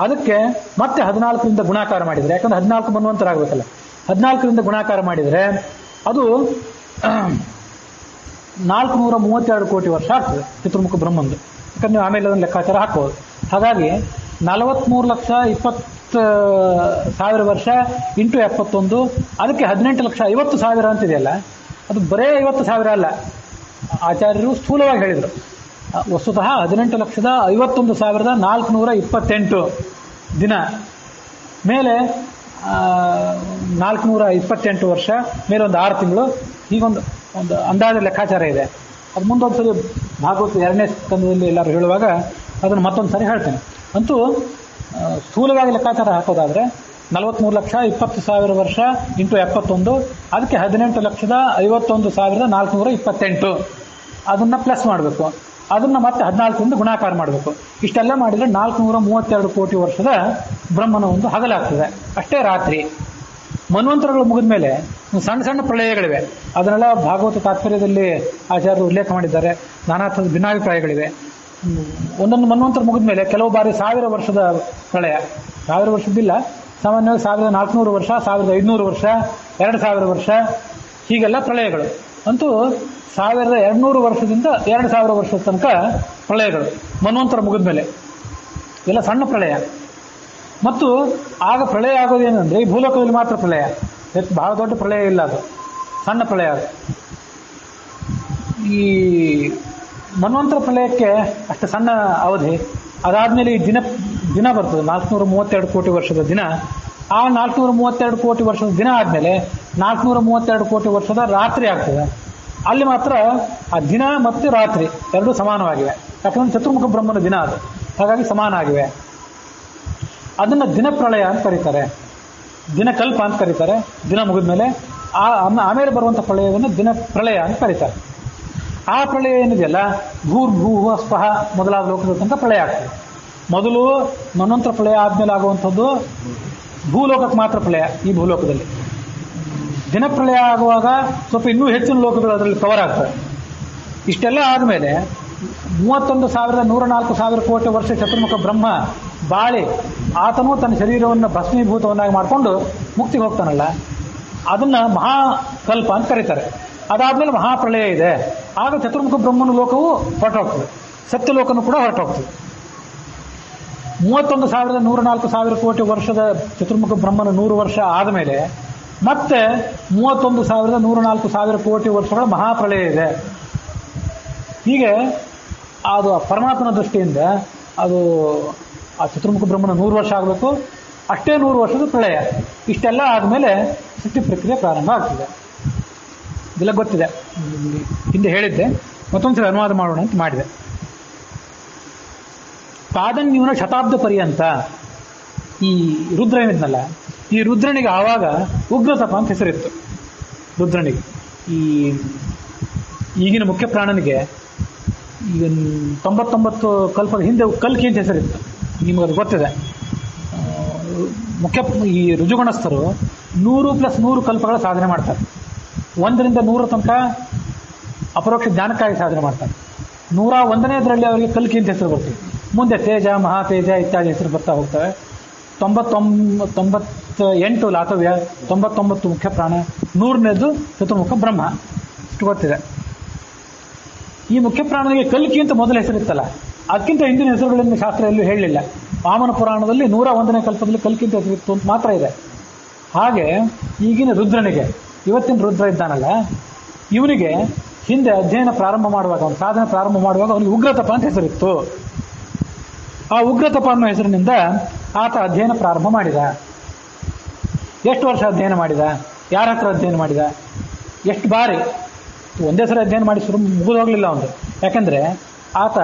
ಅದಕ್ಕೆ ಮತ್ತೆ 14ರಿಂದ ಗುಣಾಕಾರ ಮಾಡಿದರೆ, ಯಾಕಂದ್ರೆ 14 ಮನ್ವಂತರಾಗಬೇಕಲ್ಲ, 14ರಿಂದ ಗುಣಾಕಾರ ಮಾಡಿದರೆ ಅದು 432 ಕೋಟಿ ವರ್ಷ ಆಗ್ತದೆ ಚತುರ್ಮುಖ ಬ್ರಹ್ಮಂದು. ಯಾಕಂದ್ರೆ ನೀವು ಆಮೇಲೆ ಅದನ್ನು ಲೆಕ್ಕಾಚಾರ ಹಾಕ್ಬೋದು. ಹಾಗಾಗಿ 43,20,000 ವರ್ಷ ಇಂಟು 71, ಅದಕ್ಕೆ 18,50,000 ಅಂತಿದೆಯಲ್ಲ, ಅದು ಬರೇ 50,000 ಅಲ್ಲ. ಆಚಾರ್ಯರು ಸ್ಥೂಲವಾಗಿ ಹೇಳಿದರು. ವಸ್ತುತಃ 18,51,428 ದಿನ ಮೇಲೆ 428 ವರ್ಷ ಮೇಲೆ ಒಂದು 6 ತಿಂಗಳು, ಹೀಗೊಂದು ಅಂದಾಜ ಲೆಕ್ಕಾಚಾರ ಇದೆ. ಅದು ಮುಂದೊಂದ್ಸರಿ ಭಾಗವತ 2ನೇ ಸ್ಕಂದದಲ್ಲಿ ಎಲ್ಲರೂ ಹೇಳುವಾಗ ಅದನ್ನು ಮತ್ತೊಂದು ಸರಿ ಹೇಳ್ತೇನೆ. ಅಂತೂ ಸ್ಥೂಲವಾಗಿ ಲೆಕ್ಕಾಚಾರ ಹಾಕೋದಾದರೆ 43,20,000 ವರ್ಷ ಇಂಟು 71, ಅದಕ್ಕೆ 18,51,428 ಅದನ್ನು ಪ್ಲಸ್ ಮಾಡಬೇಕು. ಅದನ್ನು ಮತ್ತೆ 14ರಿಂದ ಗುಣಾಕಾರ ಮಾಡಬೇಕು. ಇಷ್ಟೆಲ್ಲ ಮಾಡಿದರೆ 432 ಕೋಟಿ ವರ್ಷದ ಬ್ರಹ್ಮನ ಒಂದು ಹಗಲಾಗ್ತದೆ. ಅಷ್ಟೇ ರಾತ್ರಿ. ಮನ್ವಂತರಗಳು ಮುಗಿದ ಮೇಲೆ ಸಣ್ಣ ಸಣ್ಣ ಪ್ರಳಯಗಳಿವೆ. ಅದನ್ನೆಲ್ಲ ಭಾಗವತ ತಾತ್ಪರ್ಯದಲ್ಲಿ ಆಚಾರ್ಯರು ಉಲ್ಲೇಖ ಮಾಡಿದ್ದಾರೆ. ನಾನಾ ಥರದ ಭಿನ್ನಾಭಿಪ್ರಾಯಗಳಿವೆ. ಒಂದೊಂದು ಮನ್ವಂತರ ಮುಗಿದ ಮೇಲೆ ಕೆಲವು ಬಾರಿ 1000 ವರ್ಷದ ಪ್ರಳಯ, 1000 ವರ್ಷದ್ದಿಲ್ಲ, ಸಾಮಾನ್ಯವಾಗಿ 1400 ವರ್ಷ, 1500 ವರ್ಷ, 2000 ವರ್ಷ, ಹೀಗೆಲ್ಲ ಪ್ರಳಯಗಳು. ಅಂತೂ 1200 ವರ್ಷದಿಂದ 2000 ವರ್ಷದ ತನಕ ಪ್ರಳಯಗಳು ಮನ್ವಂತರ ಮುಗಿದ ಮೇಲೆ, ಎಲ್ಲ ಸಣ್ಣ ಪ್ರಳಯ. ಮತ್ತು ಆಗ ಪ್ರಳಯ ಆಗೋದೇನೆಂದರೆ ಈ ಭೂಲೋಕದಲ್ಲಿ ಮಾತ್ರ ಪ್ರಳಯ, ಬಹಳ ದೊಡ್ಡ ಪ್ರಳಯ ಇಲ್ಲ, ಅದು ಸಣ್ಣ ಪ್ರಳಯ. ಅದು ಈ ಮನ್ವಂತರ ಪ್ರಳಯಕ್ಕೆ ಅಷ್ಟು ಸಣ್ಣ ಅವಧಿ. ಅದಾದಮೇಲೆ ಈ ದಿನ ಬರ್ತದೆ 432 ಕೋಟಿ ವರ್ಷದ ದಿನ. ಆ 432 ಕೋಟಿ ವರ್ಷದ ದಿನ ಆದಮೇಲೆ 432 ಕೋಟಿ ವರ್ಷದ ರಾತ್ರಿ ಆಗ್ತದೆ. ಅಲ್ಲಿ ಮಾತ್ರ ಆ ದಿನ ಮತ್ತು ರಾತ್ರಿ ಎರಡೂ ಸಮಾನವಾಗಿವೆ. ಯಾಕಂದ್ರೆ ಚತುರ್ಮುಖ ಬ್ರಹ್ಮನ ದಿನ ಅದು, ಹಾಗಾಗಿ ಸಮಾನ ಆಗಿವೆ. ಅದನ್ನು ದಿನ ಪ್ರಳಯ ಅಂತ ಕರೀತಾರೆ, ದಿನಕಲ್ಪ ಅಂತ ಕರೀತಾರೆ. ದಿನ ಮುಗಿದ ಮೇಲೆ ಆಮೇಲೆ ಬರುವಂಥ ಪ್ರಳಯವನ್ನು ದಿನ ಪ್ರಳಯ ಅಂತ ಕರೀತಾರೆ. ಆ ಪ್ರಳಯ ಏನಿದೆಯಲ್ಲ, ಭೂರ್ಭೂಹ ಸ್ಪಹ ಮೊದಲಾದ ಲೋಕದ ತನಕ ಪ್ರಳಯ ಆಗ್ತದೆ. ಮೊದಲು ಮನ್ವಂತರ ಪ್ರಳಯ ಆದಮೇಲೆ ಆಗುವಂಥದ್ದು ಭೂಲೋಕಕ್ಕೆ ಮಾತ್ರ ಪ್ರಳಯ. ಈ ಭೂಲೋಕದಲ್ಲಿ ದಿನ ಪ್ರಳಯ ಆಗುವಾಗ ಸ್ವಲ್ಪ ಇನ್ನೂ ಹೆಚ್ಚಿನ ಲೋಕಗಳು ಅದರಲ್ಲಿ ಕವರ್ ಆಗ್ತವೆ. ಇಷ್ಟೆಲ್ಲ ಆದಮೇಲೆ 31,104,000 ಕೋಟಿ ವರ್ಷ ಚತುರ್ಮುಖ ಬ್ರಹ್ಮ ಬಾಳಿ ಆತನು ತನ್ನ ಶರೀರವನ್ನು ಭಸ್ಮೀಭೂತವನ್ನಾಗಿ ಮಾಡಿಕೊಂಡು ಮುಕ್ತಿಗೆ ಹೋಗ್ತಾನಲ್ಲ, ಅದನ್ನು ಮಹಾಕಲ್ಪ ಅಂತ ಕರೀತಾರೆ. ಅದಾದಮೇಲೆ ಮಹಾಪ್ರಳಯ ಇದೆ. ಆಗ ಚತುರ್ಮುಖ ಬ್ರಹ್ಮನ ಲೋಕವು ಹೊರಟೋಗ್ತದೆ, ಸತ್ಯಲೋಕನೂ ಕೂಡ ಹೊರಟೋಗ್ತದೆ. 31,104,000 ಕೋಟಿ ವರ್ಷದ ಚತುರ್ಮುಖ ಬ್ರಹ್ಮನ 100 ವರ್ಷ ಆದಮೇಲೆ ಮತ್ತೆ 31,104,000 ಕೋಟಿ ವರ್ಷಗಳ ಮಹಾಪ್ರಳಯ ಇದೆ. ಹೀಗೆ ಅದು ಪರಮಾತ್ಮನ ದೃಷ್ಟಿಯಿಂದ ಅದು ಆ ಚತುರ್ಮುಖ ಬ್ರಹ್ಮನ 100 ವರ್ಷ ಆಗಬೇಕು, ಅಷ್ಟೇ 100 ವರ್ಷದ ಪ್ರಳಯ. ಇಷ್ಟೆಲ್ಲ ಆದಮೇಲೆ ಸೃಷ್ಟಿ ಪ್ರಕ್ರಿಯೆ ಪ್ರಾರಂಭ ಆಗ್ತದೆ. ಇದೆಲ್ಲ ಗೊತ್ತಿದೆ, ಹಿಂದೆ ಹೇಳಿದ್ದೆ, ಮತ್ತೊಂದ್ಸಲ ಅನುವಾದ ಮಾಡೋಣ ಅಂತ ಮಾಡಿದೆ. ಕಾದನ್ಯೂನ ಶತಾಬ್ದ ಪರ್ಯಂತ ಈ ರುದ್ರ ಏನಿದ್ನಲ್ಲ, ಈ ರುದ್ರನಿಗೆ ಆವಾಗ ಉಗ್ರತಪ ಅಂತ ಹೆಸರಿತ್ತು. ರುದ್ರನಿಗೆ, ಈಗಿನ ಮುಖ್ಯ ಪ್ರಾಣನಿಗೆ ಈಗ 99 ಕಲ್ಪದ ಹಿಂದೆ ಕಲ್ಕಿ ಅಂತ ಹೆಸರಿತ್ತು. ನಿಮಗದು ಗೊತ್ತಿದೆ. ಈ ಋಜುಗುಣಸ್ಥರು 100+100 ಕಲ್ಪಗಳ ಸಾಧನೆ ಮಾಡ್ತಾರೆ. 1ರಿಂದ 100 ತನಕ ಅಪರೋಕ್ಷ ಜ್ಞಾನಕ್ಕಾಗಿ ಸಾಧನೆ ಮಾಡ್ತಾರೆ. 101ನೇದರಲ್ಲಿ ಅವರಿಗೆ ಕಲ್ಕಿ ಅಂತ ಹೆಸರು ಬರ್ತದೆ. ಮುಂದೆ ತೇಜ, ಮಹಾತೇಜ ಇತ್ಯಾದಿ ಹೆಸರು ಬರ್ತಾ ಹೋಗ್ತವೆ. 98 ಲಾತವ್ಯ, 99 ಮುಖ್ಯ ಪ್ರಾಣ, 100ನೇದು ಚತುರ್ಮುಖ ಬ್ರಹ್ಮ. ಇಷ್ಟು ಗೊತ್ತಿದೆ. ಈ ಮುಖ್ಯ ಪ್ರಾಣನಿಗೆ ಕಲ್ಕಿ ಅಂತ ಮೊದಲ ಹೆಸರಿತ್ತಲ್ಲ, ಅದಕ್ಕಿಂತ ಹಿಂದಿನ ಹೆಸರುಗಳನ್ನು ಶಾಸ್ತ್ರ ಎಲ್ಲೂ ಹೇಳಲಿಲ್ಲ. ವಾಮನ ಪುರಾಣದಲ್ಲಿ 101ನೇ ಕಲ್ಪದಲ್ಲಿ ಕಲ್ಕಿ ಅಂತ ಹೆಸರಿತ್ತು ಅಂತ ಮಾತ್ರ ಇದೆ. ಹಾಗೆ ಈಗಿನ ರುದ್ರನಿಗೆ, ಇವತ್ತಿನ ರುದ್ರ ಇದ್ದಾನಲ್ಲ, ಇವನಿಗೆ ಹಿಂದೆ ಅಧ್ಯಯನ ಪ್ರಾರಂಭ ಮಾಡುವಾಗ, ಒಂದು ಸಾಧನೆ ಪ್ರಾರಂಭ ಮಾಡುವಾಗ ಅವನಿಗೆ ಉಗ್ರತಪ ಅಂತ ಹೆಸರಿತ್ತು. ಆ ಉಗ್ರತಪ ಅನ್ನೋ ಹೆಸರಿನಿಂದ ಆತ ಅಧ್ಯಯನ ಪ್ರಾರಂಭ ಮಾಡಿದ. ಎಷ್ಟು ವರ್ಷ ಅಧ್ಯಯನ ಮಾಡಿದ, ಯಾರ ಹತ್ರ ಅಧ್ಯಯನ ಮಾಡಿದ, ಎಷ್ಟು ಬಾರಿ, ಒಂದೇ ಸರಿ ಅಧ್ಯಯನ ಮಾಡಿ ಶುರು ಮುಗಿದೋಗ್ಲಿಲ್ಲ ಅವನು. ಯಾಕೆಂದರೆ ಆತ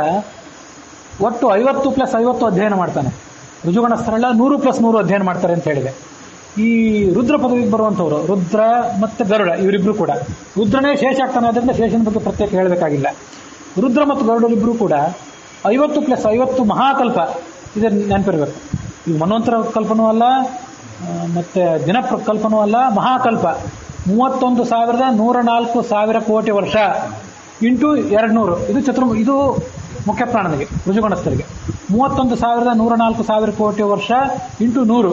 ಒಟ್ಟು 50+50 ಅಧ್ಯಯನ ಮಾಡ್ತಾನೆ. ಋಜುಗಣಸ್ಥರೆಲ್ಲ 100+100 ಅಧ್ಯಯನ ಮಾಡ್ತಾರೆ ಅಂತ ಹೇಳಿದೆ. ಈ ರುದ್ರ ಪದವಿಗೆ ಬರುವಂಥವ್ರು ರುದ್ರ ಮತ್ತು ಗರುಡ ಇವರಿಬ್ಬರು ಕೂಡ, ರುದ್ರನೇ ಶೇಷ ಆಗ್ತಾನೆ, ಅದರಿಂದ ಶೇಷನ ಬಗ್ಗೆ ಪ್ರತ್ಯೇಕ ಹೇಳಬೇಕಾಗಿಲ್ಲ. ರುದ್ರ ಮತ್ತು ಗರುಡರಿಬ್ಬರು ಕೂಡ 50+50 ಮಹಾಕಲ್ಪ, ಇದು ನೆನಪಿರಬೇಕು. ಈಗ ಮನ್ವಂತರ ಕಲ್ಪನೂ ಅಲ್ಲ, ಮತ್ತು ದಿನ ಕಲ್ಪನೂ ಅಲ್ಲ, ಮಹಾಕಲ್ಪ 31,104,000 ಕೋಟಿ ವರ್ಷ ಇಂಟು 200. ಇದು ಮುಖ್ಯ ಪ್ರಾಣನಿಗೆ, ಋಜುಗಣಸ್ಥರಿಗೆ 31,104,000 ಕೋಟಿ ವರ್ಷ ಇಂಟು 100.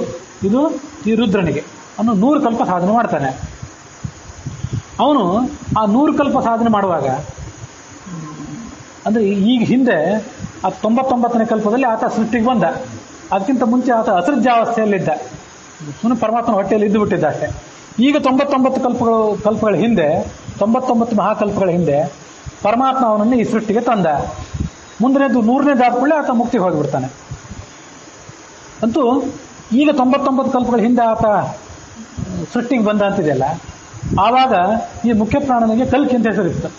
ಇದು ಈ ರುದ್ರನಿಗೆ ಅವನು 100 ಕಲ್ಪ ಸಾಧನೆ ಮಾಡ್ತಾನೆ. ಅವನು ಆ 100 ಕಲ್ಪ ಸಾಧನೆ ಮಾಡುವಾಗ, ಅಂದರೆ ಈಗ ಹಿಂದೆ ಆ 99ನೇ ಕಲ್ಪದಲ್ಲಿ ಆತ ಸೃಷ್ಟಿಗೆ ಬಂದ. ಅದಕ್ಕಿಂತ ಮುಂಚೆ ಆತ ಅಸೃಜ್ಯಾವಸ್ಥೆಯಲ್ಲಿದ್ದ, ಸುಮ್ಮನೆ ಪರಮಾತ್ಮನ ಹೊಟ್ಟೆಯಲ್ಲಿ ಇದ್ದು ಬಿಟ್ಟಿದ್ದ ಅಷ್ಟೇ. ಈಗ 99 ಕಲ್ಪಗಳ ಹಿಂದೆ, 99 ಮಹಾಕಲ್ಪಗಳ ಹಿಂದೆ ಪರಮಾತ್ಮ ಅವನನ್ನು ಈ ಸೃಷ್ಟಿಗೆ ತಂದ. ಮುಂದಿನದು 100ನೇದಾದ ಕೂಡಲೇ ಆತ ಮುಕ್ತಿಗೆ ಹೋಗಿಬಿಡ್ತಾನೆ. ಅಂತೂ ಈಗ 99 ಕಲ್ಪಗಳ ಹಿಂದೆ ಆತ ಸೃಷ್ಟಿಗೆ ಬಂದ ಅಂತಿದೆಯಲ್ಲ, ಆವಾಗ ಈ ಮುಖ್ಯ ಪ್ರಾಣನಿಗೆ ಕಲ್ಕಿ ಅಂತ ಹೆಸರಿತ್ತು.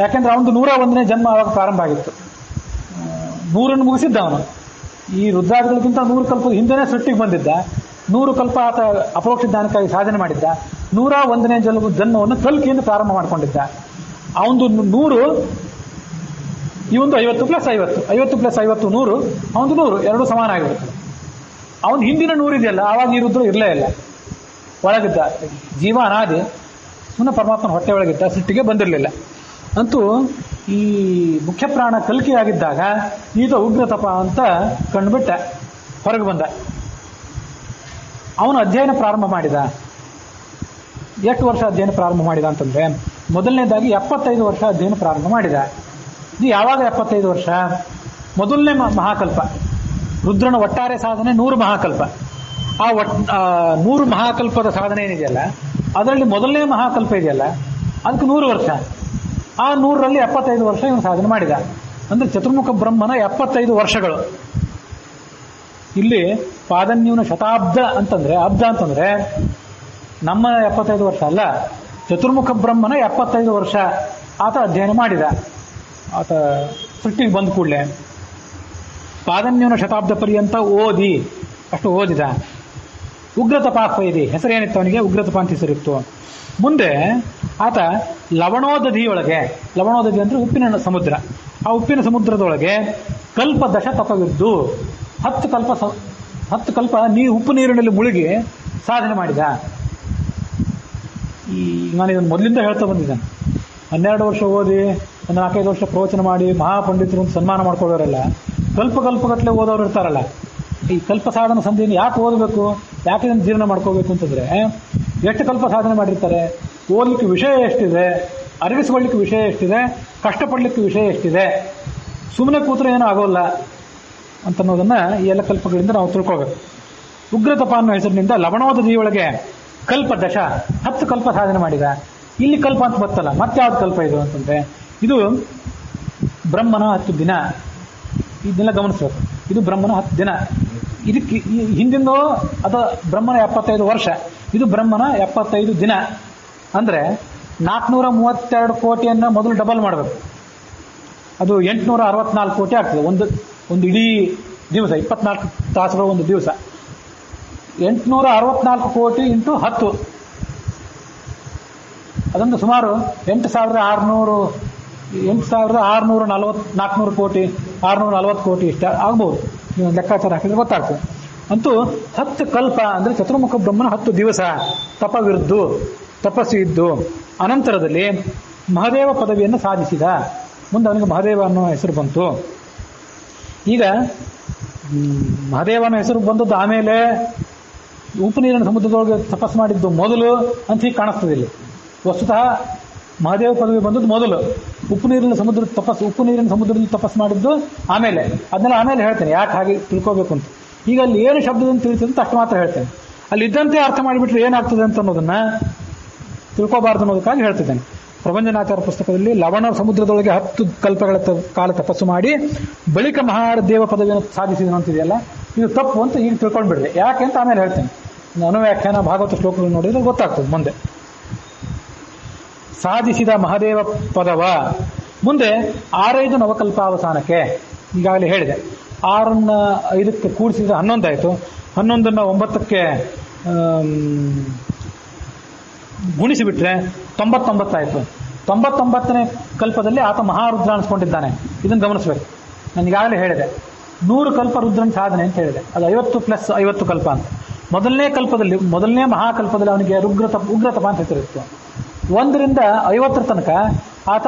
ಯಾಕೆಂದ್ರೆ ಅವನು 101ನೇ ಜನ್ಮ ಆವಾಗ ಪ್ರಾರಂಭ ಆಗಿತ್ತು. 100 ಮುಗಿಸಿದ್ದ ಅವನು. ಈ ರುದ್ರಾದಿಗಳಿಗಿಂತ 100 ಕಲ್ಪದ ಹಿಂದೆನೇ ಸೃಷ್ಟಿಗೆ ಬಂದಿದ್ದ. 100 ಕಲ್ಪ ಆತ ಅಪರೋಕ್ಷ ಜ್ಞಾನಕ್ಕಾಗಿ ಸಾಧನೆ ಮಾಡಿದ್ದ. 101ನೇ ಜನ್ಮವನ್ನು ಕಲ್ಕಿಯಿಂದ ಪ್ರಾರಂಭ ಮಾಡಿಕೊಂಡಿದ್ದ. ಅವನದು 100, ಇವೊಂದು 50+50, 50+50 100, ಅವನದು 100, ಎರಡೂ ಸಮಾನ ಆಗಿರುತ್ತೆ. ಅವನು ಹಿಂದಿನ 100 ಇದೆಯಲ್ಲ, ಆವಾಗ ಈ ರುದ್ರ ಇರಲೇ ಇಲ್ಲ, ಒಳಗಿದ್ದ ಜೀವ ಅನಾದಿ, ಸುಮ್ಮನೆ ಪರಮಾತ್ಮನ ಹೊಟ್ಟೆ ಒಳಗಿದ್ದ, ಸೃಷ್ಟಿಗೆ ಬಂದಿರಲಿಲ್ಲ. ಅಂತೂ ಈ ಮುಖ್ಯ ಪ್ರಾಣ ಕಲ್ಕಿಯಾಗಿದ್ದಾಗ ಈತ ಉಗ್ರತಪ ಅಂತ ಕಂಡುಬಿಟ್ಟ, ಹೊರಗೆ ಬಂದ. ಅವನು ಅಧ್ಯಯನ ಪ್ರಾರಂಭ ಮಾಡಿದ. ಎಷ್ಟು ವರ್ಷ ಅಧ್ಯಯನ ಪ್ರಾರಂಭ ಮಾಡಿದ ಅಂತಂದ್ರೆ, ಮೊದಲನೇದಾಗಿ 75 ವರ್ಷ ಅಧ್ಯಯನ ಪ್ರಾರಂಭ ಮಾಡಿದ. ಇದು ಯಾವಾಗ 75 ವರ್ಷ? ಮೊದಲನೇ ಮಹಾಕಲ್ಪ. ರುದ್ರನ ಒಟ್ಟಾರೆ ಸಾಧನೆ 100 ಮಹಾಕಲ್ಪ. ಆ 100 ಮಹಾಕಲ್ಪದ ಸಾಧನೆ ಏನಿದೆಯಲ್ಲ, ಅದರಲ್ಲಿ ಮೊದಲನೇ ಮಹಾಕಲ್ಪ ಇದೆಯಲ್ಲ, ಅದಕ್ಕೆ 100 ವರ್ಷ. ಆ 100ರಲ್ಲಿ 75 ವರ್ಷ ಇವನು ಸಾಧನೆ ಮಾಡಿದ. ಅಂದ್ರೆ ಚತುರ್ಮುಖ ಬ್ರಹ್ಮನ 75 ವರ್ಷಗಳು. ಇಲ್ಲಿ ಪಾದನ್ಯೂನ ಶತಾಬ್ದ ಅಂತಂದ್ರೆ, ಅಬ್ದ ಅಂತಂದ್ರೆ ನಮ್ಮ 75 ವರ್ಷ ಅಲ್ಲ, ಚತುರ್ಮುಖ ಬ್ರಹ್ಮನ 75 ವರ್ಷ ಆತ ಅಧ್ಯಯನ ಮಾಡಿದ. ಆತ ಸೃಷ್ಟಿಗೆ ಬಂದ ಕೂಡಲೇ ಪಾದನ್ಯೂನ ಶತಾಬ್ದ ಪರ್ಯಂತ ಓದಿ, ಅಷ್ಟು ಓದಿದ. ಉಗ್ರತಪಾಪ ಇದೆ ಹೆಸರೇನಿತ್ತು ಅವನಿಗೆ, ಉಗ್ರತಪ ಅಂತ ಹೆಸರಿತ್ತು. ಮುಂದೆ ಆತ ಲವಣೋದಧಿಯೊಳಗೆ, ಲವಣೋದಧಿ ಅಂದರೆ ಉಪ್ಪಿನ ಸಮುದ್ರ, ಆ ಉಪ್ಪಿನ ಸಮುದ್ರದೊಳಗೆ ಕಲ್ಪದಶ ತಪವಿದ್ದು 10 ಕಲ್ಪ ಉಪ್ಪು ನೀರಿನಲ್ಲಿ ಮುಳುಗಿ ಸಾಧನೆ ಮಾಡಿದ. ನಾನು ಇದನ್ನು ಮೊದಲಿಂದ ಹೇಳ್ತಾ ಬಂದಿದ್ದೇನೆ. 12 ವರ್ಷ ಓದಿ, ಒಂದು 4-5 ವರ್ಷ ಪ್ರವಚನ ಮಾಡಿ ಮಹಾಪಂಡಿತರು ಅಂತ ಸನ್ಮಾನ ಮಾಡ್ಕೊಳ್ಳೋರೆಲ್ಲ ಕಲ್ಪಗಟ್ಟಲೆ ಓದೋರು ಇರ್ತಾರಲ್ಲ. ಈ ಕಲ್ಪ ಸಾಧನ ಸಂಧಿಯನ್ನು ಯಾಕೆ ಓದಬೇಕು, ಯಾಕೆ ಇದನ್ನು ಜೀರ್ಣ ಮಾಡ್ಕೋಬೇಕು ಅಂತಂದ್ರೆ, ಎಷ್ಟು ಕಲ್ಪ ಸಾಧನೆ ಮಾಡಿರ್ತಾರೆ, ಓದಲಿಕ್ಕೆ ವಿಷಯ ಎಷ್ಟಿದೆ, ಅರಗಿಸ್ಕೊಳ್ಳಿಕ್ಕೆ ವಿಷಯ ಎಷ್ಟಿದೆ, ಕಷ್ಟಪಡಲಿಕ್ಕೆ ವಿಷಯ ಎಷ್ಟಿದೆ, ಸುಮ್ಮನೆ ಕೂತ್ರೆ ಏನೂ ಆಗೋಲ್ಲ ಅಂತನ್ನೋದನ್ನು ಈ ಎಲ್ಲ ಕಲ್ಪಗಳಿಂದ ನಾವು ತಿಳ್ಕೊಳ್ಬೇಕು. ಉಗ್ರತಪ ಅನ್ನೋ ಹೆಸರಿನಿಂದ ಲವಣೋದಧಿಯೊಳಗೆ ಕಲ್ಪದಶ 10 ಕಲ್ಪ ಸಾಧನೆ ಮಾಡಿದ. ಇಲ್ಲಿ ಕಲ್ಪ ಅಂತ ಬರ್ತಲ್ಲ, ಮತ್ತೆ ಯಾವ್ದು ಕಲ್ಪ ಇದು ಅಂತಂದ್ರೆ, ಇದು ಬ್ರಹ್ಮನ 10 ದಿನ. ಇದನ್ನೆಲ್ಲ ಗಮನಿಸ್ಬೇಕು. ಇದು ಬ್ರಹ್ಮನ 10 ದಿನ. ಇದಕ್ಕೆ ಹಿಂದಿಂದೋ ಅದು ಬ್ರಹ್ಮನ 75 ವರ್ಷ, ಇದು ಬ್ರಹ್ಮನ 75 ದಿನ. ಅಂದರೆ 432 ಕೋಟಿಯನ್ನು ಮೊದಲು ಡಬಲ್ ಮಾಡಬೇಕು. ಅದು 864 ಕೋಟಿ ಆಗ್ತದೆ. ಒಂದು ಇಡೀ ದಿವಸ, 24 ತಾಸುಗಳ ಒಂದು ದಿವಸ. 864 ಕೋಟಿ ಇಂಟು 10, ಅದೊಂದು ಸುಮಾರು 8,640 ಕೋಟಿ, 640 ಕೋಟಿ ಇಷ್ಟ ಆಗ್ಬೋದು. ನೀವು ಲೆಕ್ಕಾಚಾರ ಹಾಕಿದ್ರೆ ಗೊತ್ತಾಗ್ತದೆ. ಅಂತೂ 10 ಕಲ್ಪ ಅಂದರೆ ಚತುರ್ಮುಖ ಬ್ರಹ್ಮನ 10 ದಿವಸ ತಪವಿರುದ್ದು, ತಪಸ್ಸು ಇದ್ದು, ಅನಂತರದಲ್ಲಿ ಮಹದೇವ ಪದವಿಯನ್ನು ಸಾಧಿಸಿದ. ಮುಂದೆ ಅವನಿಗೆ ಮಹದೇವ ಅನ್ನೋ ಹೆಸರು ಬಂತು. ಈಗ ಮಹದೇವನ ಹೆಸರು ಬಂದದ್ದು ಆಮೇಲೆ ಉಪ್ಪು ನೀರಿನ ಸಮುದ್ರದೊಳಗೆ ತಪಸ್ಸು ಮಾಡಿದ್ದು ಮೊದಲು ಅಂತ ಹೀಗೆ ಕಾಣಿಸ್ತದೆ ಇಲ್ಲಿ. ವಸ್ತುತಃ ಮಹದೇವ ಪದವಿ ಬಂದದ್ದು ಮೊದಲು, ಉಪ್ಪು ನೀರಿನ ಸಮುದ್ರದಲ್ಲಿ ತಪಸ್ಸು ಮಾಡಿದ್ದು ಆಮೇಲೆ. ಅದನ್ನೆಲ್ಲ ಆಮೇಲೆ ಹೇಳ್ತೇನೆ, ಯಾಕೆ ಹಾಗೆ ತಿಳ್ಕೋಬೇಕು ಅಂತ. ಈಗ ಅಲ್ಲಿ ಏನು ಶಬ್ದದಿಂದ ತಿಳಿತದೆ ಅಂತ ಅಷ್ಟು ಮಾತ್ರ ಹೇಳ್ತೇನೆ. ಅಲ್ಲಿ ಇದ್ದಂತೆ ಅರ್ಥ ಮಾಡಿಬಿಟ್ರೆ ಏನಾಗ್ತದೆ ಅಂತ ಅನ್ನೋದನ್ನು ತಿಳ್ಕೋಬಾರ್ದು ಅನ್ನೋದಕ್ಕಾಗಿ ಹೇಳ್ತಿದ್ದೇನೆ. ಪ್ರಭಂಜನಾಚಾರ ಪುಸ್ತಕದಲ್ಲಿ ಲವಣ ಸಮುದ್ರದೊಳಗೆ 10 ಕಲ್ಪಗಳ ಕಾಲ ತಪಸ್ಸು ಮಾಡಿ ಬಳಿಕ ಮಹಾದೇವ ಪದವಿಯನ್ನು ಸಾಧಿಸಿದನು ಅಂತಿದೆಯಲ್ಲ, ಇದು ತಪ್ಪು ಅಂತ ಈಗ ತಿಳ್ಕೊಂಡ್ಬಿಡ್ರಿ. ಯಾಕೆ ಅಂತ ಆಮೇಲೆ ಹೇಳ್ತೇನೆ. ಅನುವ್ಯಾಖ್ಯಾನ ಭಾಗವತ ಶ್ಲೋಕಗಳು ನೋಡಿದ್ರೆ ಗೊತ್ತಾಗ್ತದೆ ಮುಂದೆ. ಸಾಧಿಸಿದ ಮಹಾದೇವ ಪದವ ಮುಂದೆ 6-5 ನವಕಲ್ಪಾವಸಾನಕ್ಕೆ ಈಗಾಗಲೇ ಹೇಳಿದೆ. 6ನ್ನ 5ಕ್ಕೆ ಕೂಡಿಸಿದ್ರೆ 11 ಆಯಿತು. 11ನ್ನ 9ಕ್ಕೆ ಗುಣಿಸಿಬಿಟ್ರೆ 99 ಆಯಿತು. 99ನೇ ಕಲ್ಪದಲ್ಲಿ ಆತ ಮಹಾರುದ್ರ ಅನಿಸ್ಕೊಂಡಿದ್ದಾನೆ. ಇದನ್ನು ಗಮನಿಸಬೇಕು. ನಾನು ಈಗಾಗಲೇ ಹೇಳಿದೆ 100 ಕಲ್ಪ ರುದ್ರನ ಸಾಧನೆ ಅಂತ ಹೇಳಿದೆ. ಅದು 50 + 50 ಕಲ್ಪ ಅಂತ. ಮೊದಲನೇ ಮಹಾಕಲ್ಪದಲ್ಲಿ ಅವನಿಗೆ ಉಗ್ರತಪ ಅಂತ ಹೆಸರಿತ್ತು. 1ರಿಂದ 50 ತನಕ ಆತ